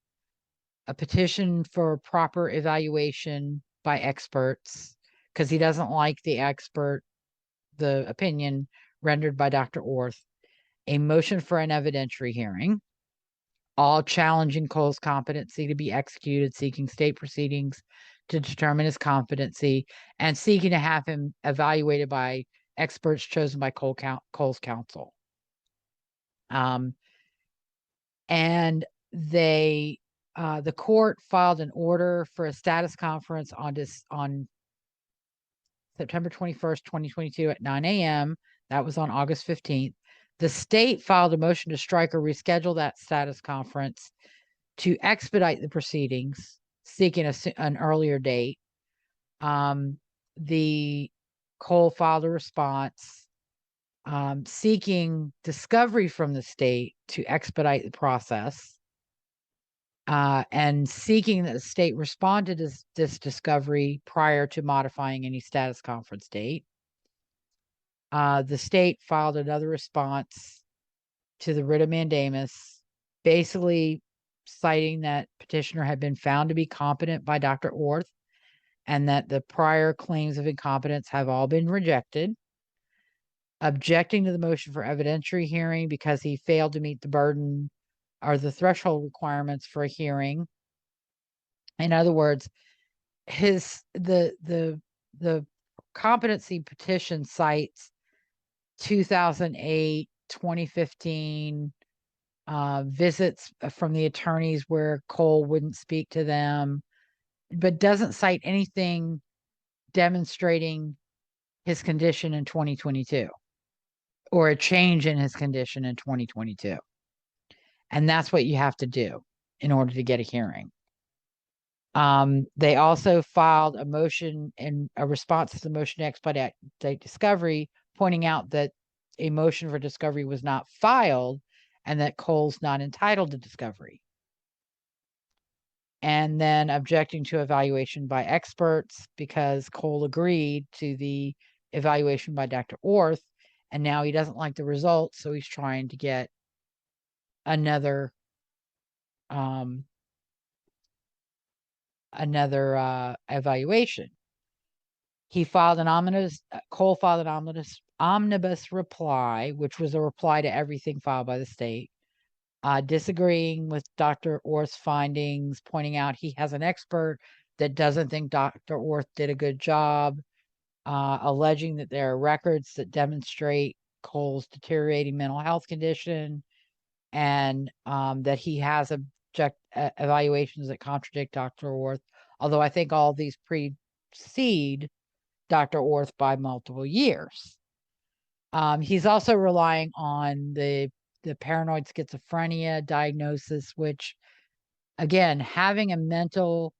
a petition for proper evaluation by experts, because he doesn't like the opinion rendered by Dr. Orth, a motion for an evidentiary hearing, all challenging Cole's competency to be executed, seeking state proceedings to determine his competency, and seeking to have him evaluated by experts chosen by Cole's counsel. And the court filed an order for a status conference on September 21st, 2022 at 9 a.m. That was on August 15th. The state filed a motion to strike or reschedule that status conference to expedite the proceedings, seeking an earlier date. The Cole filed a response seeking discovery from the state to expedite the process, and seeking that the state responded to this discovery prior to modifying any status conference date. The state filed another response to the writ of mandamus, basically citing that petitioner had been found to be competent by Dr. Orth, and that the prior claims of incompetence have all been rejected, objecting to the motion for evidentiary hearing because he failed to meet the burden or the threshold requirements for a hearing. In other words, the competency petition cites 2008, 2015 visits from the attorneys where Cole wouldn't speak to them, but doesn't cite anything demonstrating his condition in 2022 or a change in his condition in 2022. And that's what you have to do in order to get a hearing. They also filed a motion in a response to the motion to expedite discovery, pointing out that a motion for discovery was not filed and that Cole's not entitled to discovery. And then objecting to evaluation by experts because Cole agreed to the evaluation by Dr. Orth, and now he doesn't like the results, so he's trying to get another evaluation. He filed Cole filed an omnibus reply, which was a reply to everything filed by the state, disagreeing with Dr. Orth's findings, pointing out he has an expert that doesn't think Dr. Orth did a good job, alleging that there are records that demonstrate Cole's deteriorating mental health condition, and that he has evaluations that contradict Dr. Orth, although I think all these precede Dr. Orth by multiple years. He's also relying on the paranoid schizophrenia diagnosis, which, again, having a mental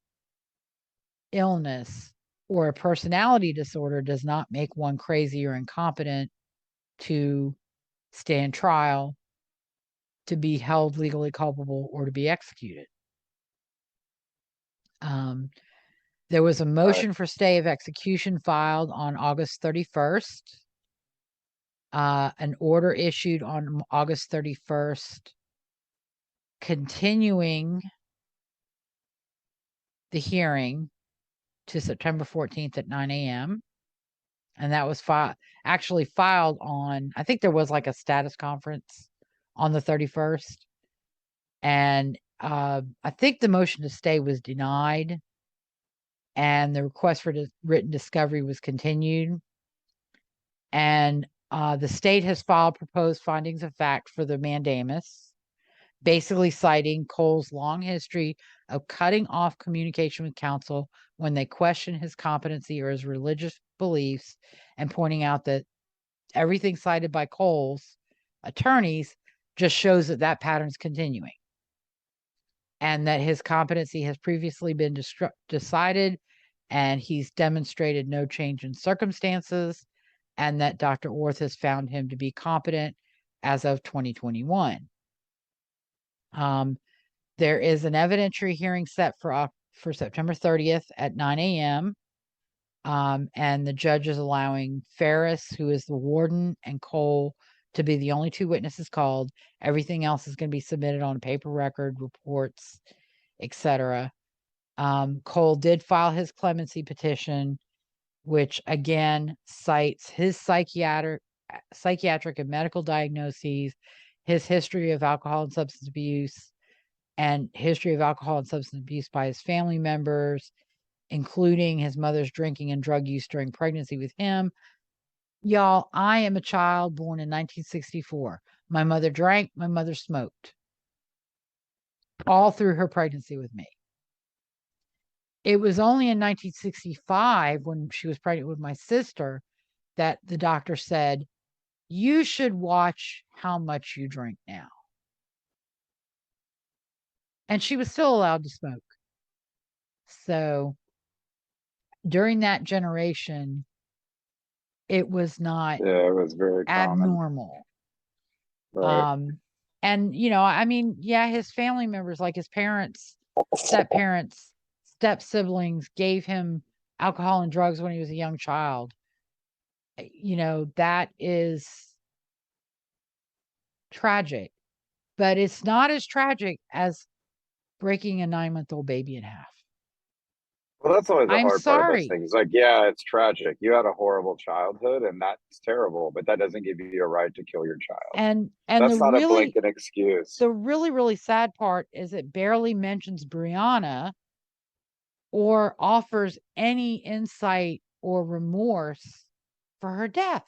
illness or a personality disorder does not make one crazy or incompetent to stand trial, to be held legally culpable, or to be executed. There was a motion for stay of execution filed on August 31st. An order issued on August 31st, continuing the hearing to September 14th at 9 a.m. And that was actually filed on, I think there was like a status conference on the 31st. And I think the motion to stay was denied, and the request for written discovery was continued. And the state has filed proposed findings of fact for the mandamus, basically citing Cole's long history of cutting off communication with counsel when they question his competency or his religious beliefs, and pointing out that everything cited by Cole's attorneys just shows that that pattern is continuing, and that his competency has previously been decided, and he's demonstrated no change in circumstances, and that Dr. Orth has found him to be competent as of 2021. There is an evidentiary hearing set for September 30th at 9 a.m. And the judge is allowing Ferris, who is the warden, and Cole to be the only two witnesses called. Everything else is going to be submitted on a paper record, reports, etc. Cole did file his clemency petition, which again cites his psychiatric and medical diagnoses, his history of alcohol and substance abuse, and history of alcohol and substance abuse by his family members, including his mother's drinking and drug use during pregnancy with him. Y'all, I am a child born in 1964. My mother drank, my mother smoked, all through her pregnancy with me. It was only in 1965, when she was pregnant with my sister, that the doctor said, you should watch how much you drink now. And she was still allowed to smoke. So during that generation, it was not it was very abnormal. Right. And, you know, I mean, yeah, his family members, like his parents, step-parents, step-siblings, gave him alcohol and drugs when he was a young child. You know, that is tragic, but it's not as tragic as breaking a 9-month-old baby in half. Well, that's always the I'm hard part of those sorry. things. Like, yeah, it's tragic. You had a horrible childhood, and that's terrible, but that doesn't give you a right to kill your child. And That's the not a really, blanket excuse. the really, really sad part is it barely mentions Brianna or offers any insight or remorse for her death,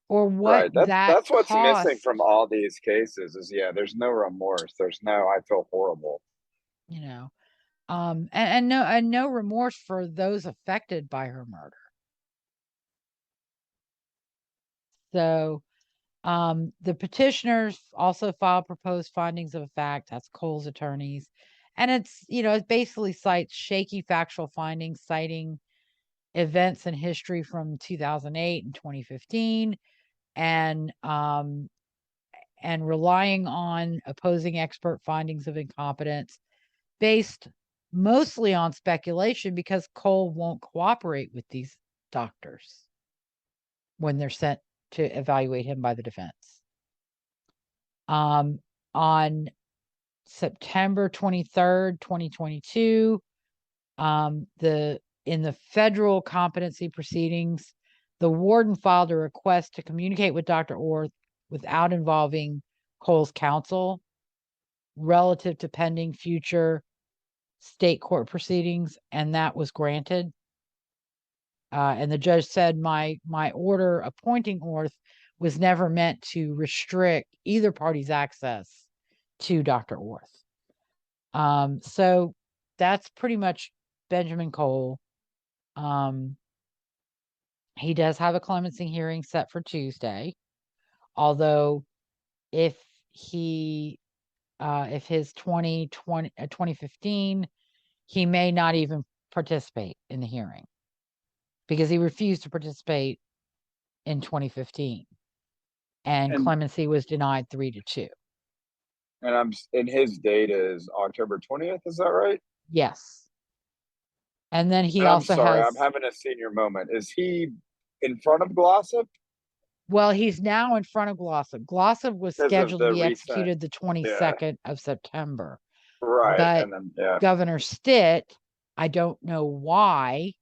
or what Right. That's what's missing cost, from all these cases is, yeah, there's no remorse. There's no, I feel horrible. you know, and no remorse for those affected by her murder. So The petitioners also filed proposed findings of fact. That's Cole's attorneys. And it's, it basically cites shaky factual findings, citing events in history from 2008 and 2015, and relying on opposing expert findings of incompetence based mostly on speculation, because Cole won't cooperate with these doctors when they're sent to evaluate him by the defense. On September 23rd, 2022, in the federal competency proceedings, the warden filed a request to communicate with Dr. Orth without involving Cole's counsel relative to pending future state court proceedings, and that was granted. And the judge said, my order appointing Orth was never meant to restrict either party's access to Dr. Orth. So that's pretty much Benjamin Cole. He does have a clemency hearing set for Tuesday, although if his 2015, he may not even participate in the hearing because he refused to participate in 2015, and clemency was denied 3-2. And his date is October 20th. Is that right? Yes. And then he I'm also sorry, has. I'm having a senior moment. Is he in front of Glossop? Well, he's now in front of Glossop. Glossop was scheduled to be executed the 22nd of September. Right. But and then, Governor Stitt, I don't know why,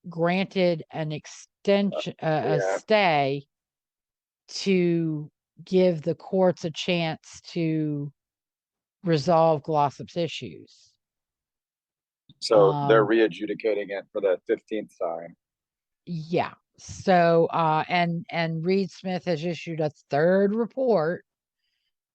granted an extension, a stay to give the courts a chance to resolve Glossop's issues. So they're re-adjudicating it for the 15th time. Yeah. So, and Reed Smith has issued a third report,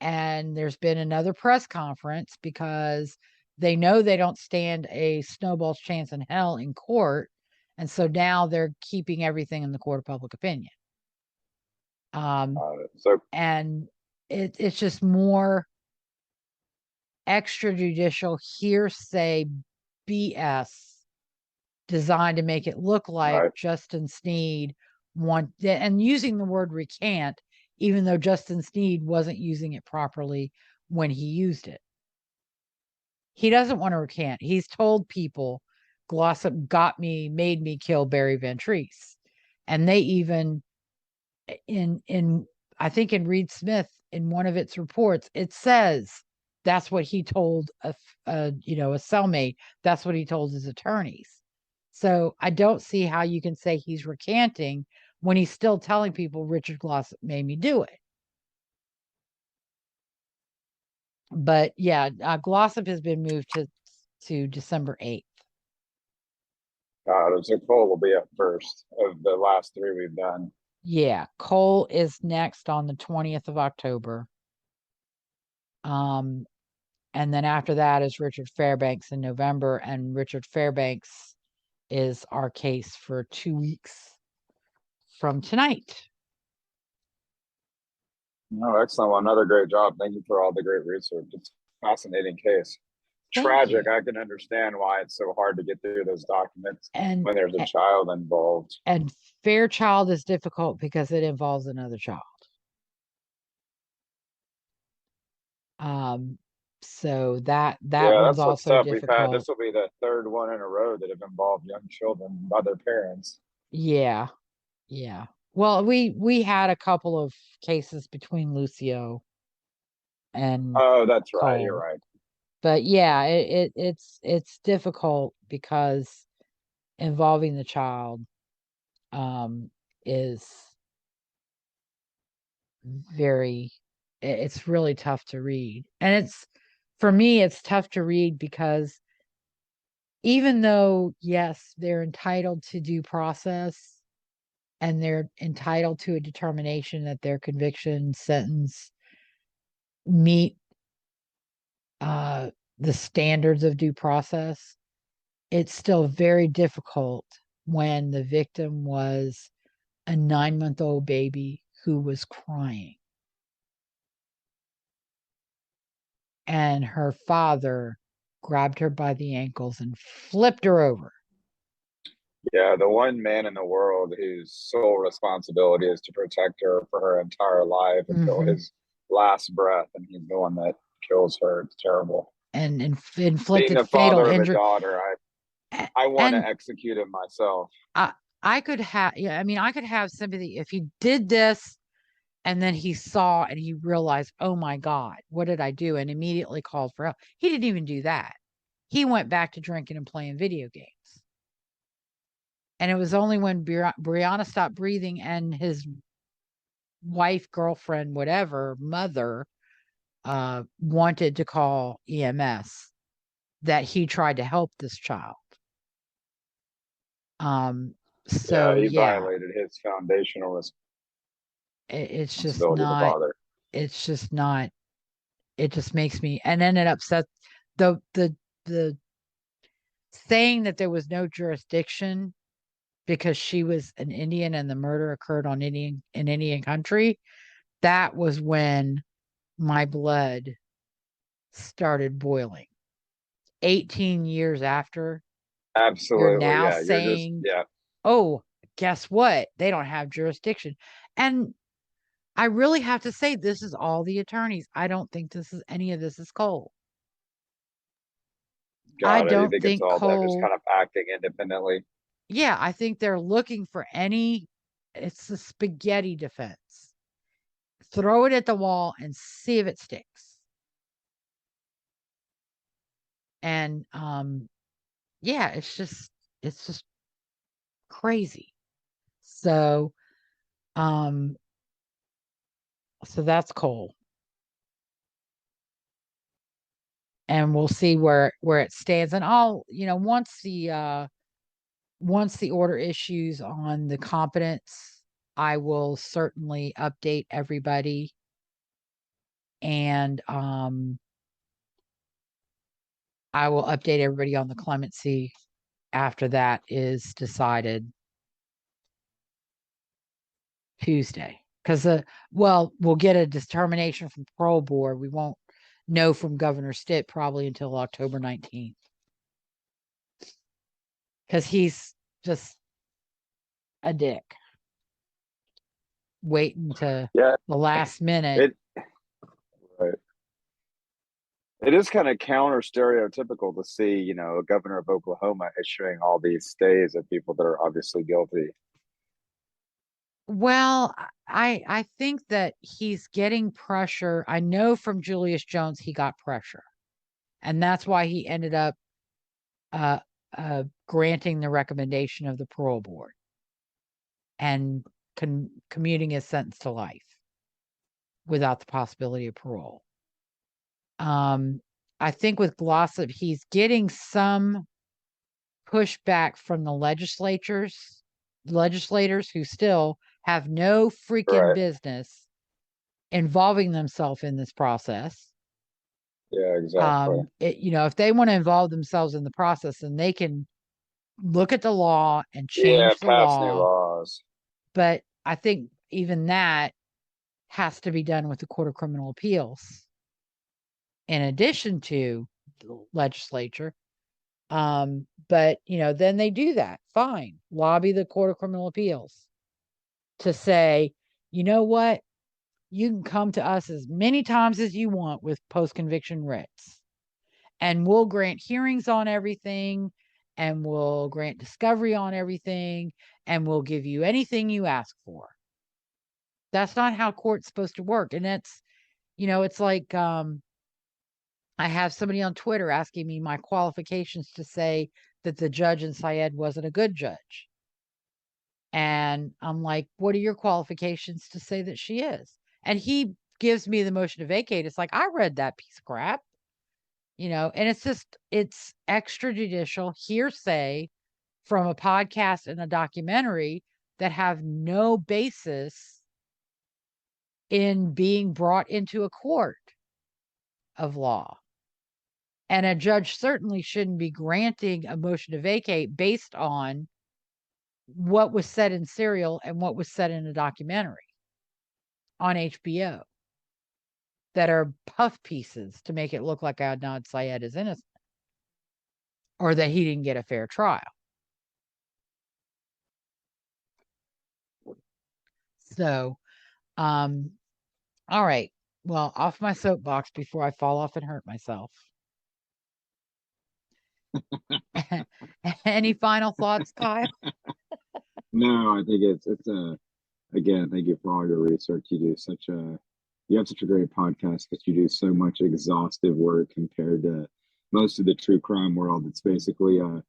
and there's been another press conference because they know they don't stand a snowball's chance in hell in court. And so now they're keeping everything in the court of public opinion. And it's just more extrajudicial hearsay BS designed to make it look like Justin Sneed and using the word recant, even though Justin Sneed wasn't using it properly when he used it. He doesn't want to recant. He's told people Glossop made me kill Barry Van Treese. And they even, I think in Reed Smith, in one of its reports, it says that's what he told a cellmate. That's what he told his attorneys. So I don't see how you can say he's recanting when he's still telling people Richard Glossop made me do it. But yeah, Glossop has been moved to December 8th. So Cole will be up first of the last three we've done. Yeah, Cole is next on the 20th of October. And then after that is Richard Fairbanks in November, and Richard Fairbanks is our case for 2 weeks from tonight. No, excellent. Well, another great job. Thank you for all the great research. It's a fascinating case. Tragic. I can understand why it's so hard to get through those documents when there's a child involved. And Fairchild is difficult because it involves another child. So that one's also difficult. This will be the third one in a row that have involved young children by their parents. Yeah. Well, we had a couple of cases between Lucio and that's Cole. right. You're right. But yeah, it's difficult because involving the child is it's really tough to read. And for me, it's tough to read because even though, yes, they're entitled to due process and they're entitled to a determination that their conviction sentence meet the standards of due process, it's still very difficult when the victim was a 9-month-old baby who was crying. And her father grabbed her by the ankles and flipped her over. Yeah, the one man in the world whose sole responsibility is to protect her for her entire life until his last breath, and he's the one that kills her. It's terrible. And Being inflicted the fatal father of a injury. daughter, I want to execute him myself. I could have, I could have sympathy if he did this and then he saw and he realized, oh my God, what did I do? And immediately called for help. He didn't even do that. He went back to drinking and playing video games. And it was only when Brianna stopped breathing and his wife, girlfriend, whatever, mother, wanted to call EMS that he tried to help this child. So he violated his foundational it's just responsibility not, to the father. it's just not, it just makes me, and then it upsets the saying that there was no jurisdiction because she was an Indian and the murder occurred in Indian country. That was when my blood started boiling. 18 years after, Absolutely. you're now Yeah, saying, oh, guess what? They don't have jurisdiction. And I really have to say, this is all the attorneys. I don't think any of this is Cole. I don't think it's all them just Cole, kind of acting independently. yeah, I think they're looking for it's the spaghetti defense. Throw it at the wall and see if it sticks. And yeah, it's just crazy. So so that's Cole. And we'll see where it stands. And I'll, once the order issues on the competence, I will certainly update everybody. And I will update everybody on the clemency after that is decided Tuesday. Because we'll get a determination from parole board. We won't know from Governor Stitt probably until October 19th. Because he's just a dick. Waiting to the last minute. It is kind of counter stereotypical to see, a governor of Oklahoma issuing all these stays of people that are obviously guilty. Well, I think that he's getting pressure. I know from Julius Jones he got pressure, and that's why he ended up granting the recommendation of the parole board and commuting his sentence to life without the possibility of parole. I think with Glossop, he's getting some pushback from the legislators who still have no freaking business involving themselves in this process. Yeah, exactly. If they want to involve themselves in the process, then they can look at the law and change the pass law. new laws. But I think even that has to be done with the Court of Criminal Appeals in addition to the legislature. But then they do that. Fine. Lobby the Court of Criminal Appeals to say, you know what? You can come to us as many times as you want with post-conviction writs. And we'll grant hearings on everything, and we'll grant discovery on everything, and we'll give you anything you ask for. That's not how court's supposed to work. And that's, it's like I have somebody on Twitter asking me my qualifications to say that the judge in Syed wasn't a good judge. And I'm like, what are your qualifications to say that she is? And he gives me the motion to vacate. It's like, I read that piece of crap, and it's extrajudicial hearsay from a podcast and a documentary that have no basis in being brought into a court of law. And a judge certainly shouldn't be granting a motion to vacate based on what was said in serial and what was said in a documentary. on HBO that are puff pieces to make it look like Adnan Syed is innocent or that he didn't get a fair trial. So, all right. Well, off my soapbox before I fall off and hurt myself. Any final thoughts, Kyle? No, I think it's again, thank you for all your research. You have such a great podcast because you do so much exhaustive work compared to most of the true crime world. It's basically a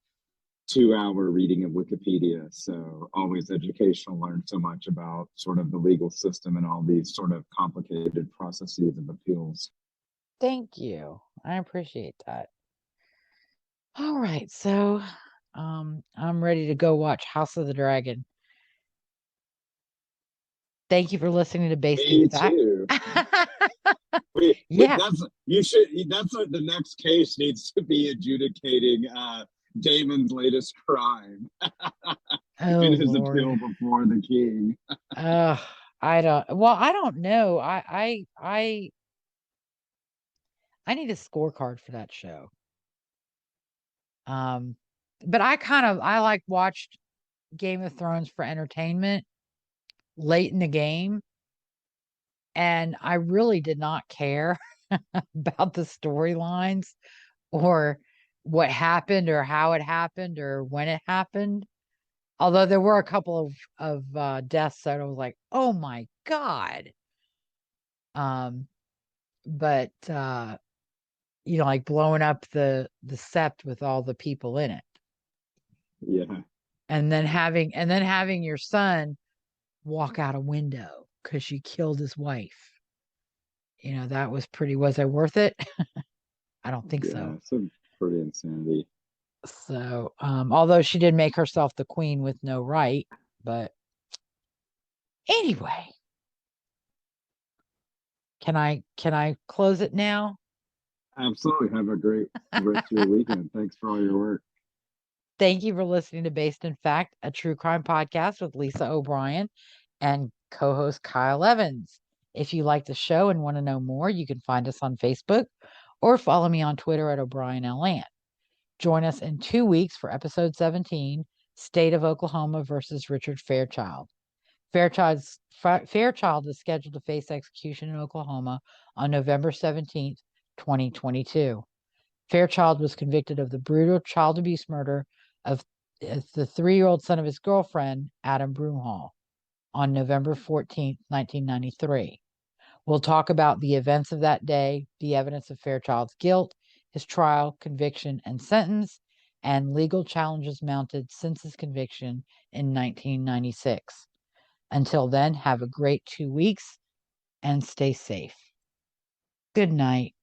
2-hour reading of Wikipedia. So always educational, learn so much about sort of the legal system and all these sort of complicated processes of appeals. Thank you. I appreciate that. All right. So I'm ready to go watch House of the Dragon. Thank you for listening to Based Me in Fact. too. Yeah. That's what the next case needs to be adjudicating Damon's latest crime. In his appeal before the king. I don't know. I need a scorecard for that show. But I like watched Game of Thrones for entertainment late in the game, and I really did not care about the storylines or what happened or how it happened or when it happened. Although there were a couple of deaths that I was like, oh my God. But like blowing up the sept with all the people in it. Yeah. And then having your son walk out a window because she killed his wife. That was it worth it? I don't think so. Some pretty insanity. So, although she did make herself the queen with no right, but anyway, can I close it now? Absolutely. Have a great rest of your weekend. Thanks for all your work. Thank you for listening to Based in Fact, a true crime podcast with Lisa O'Brien and co-host Kyle Evans. If you like the show and want to know more, you can find us on Facebook or follow me on Twitter at O'BrienLand. Join us in 2 weeks for episode 17, State of Oklahoma versus Richard Fairchild. Fairchild is scheduled to face execution in Oklahoma on November 17th, 2022. Fairchild was convicted of the brutal child abuse murder of the 3-year-old son of his girlfriend, Adam Broomhall, on November 14th, 1993. We'll talk about the events of that day, the evidence of Fairchild's guilt, his trial, conviction, and sentence, and legal challenges mounted since his conviction in 1996. Until then, have a great 2 weeks and stay safe. Good night.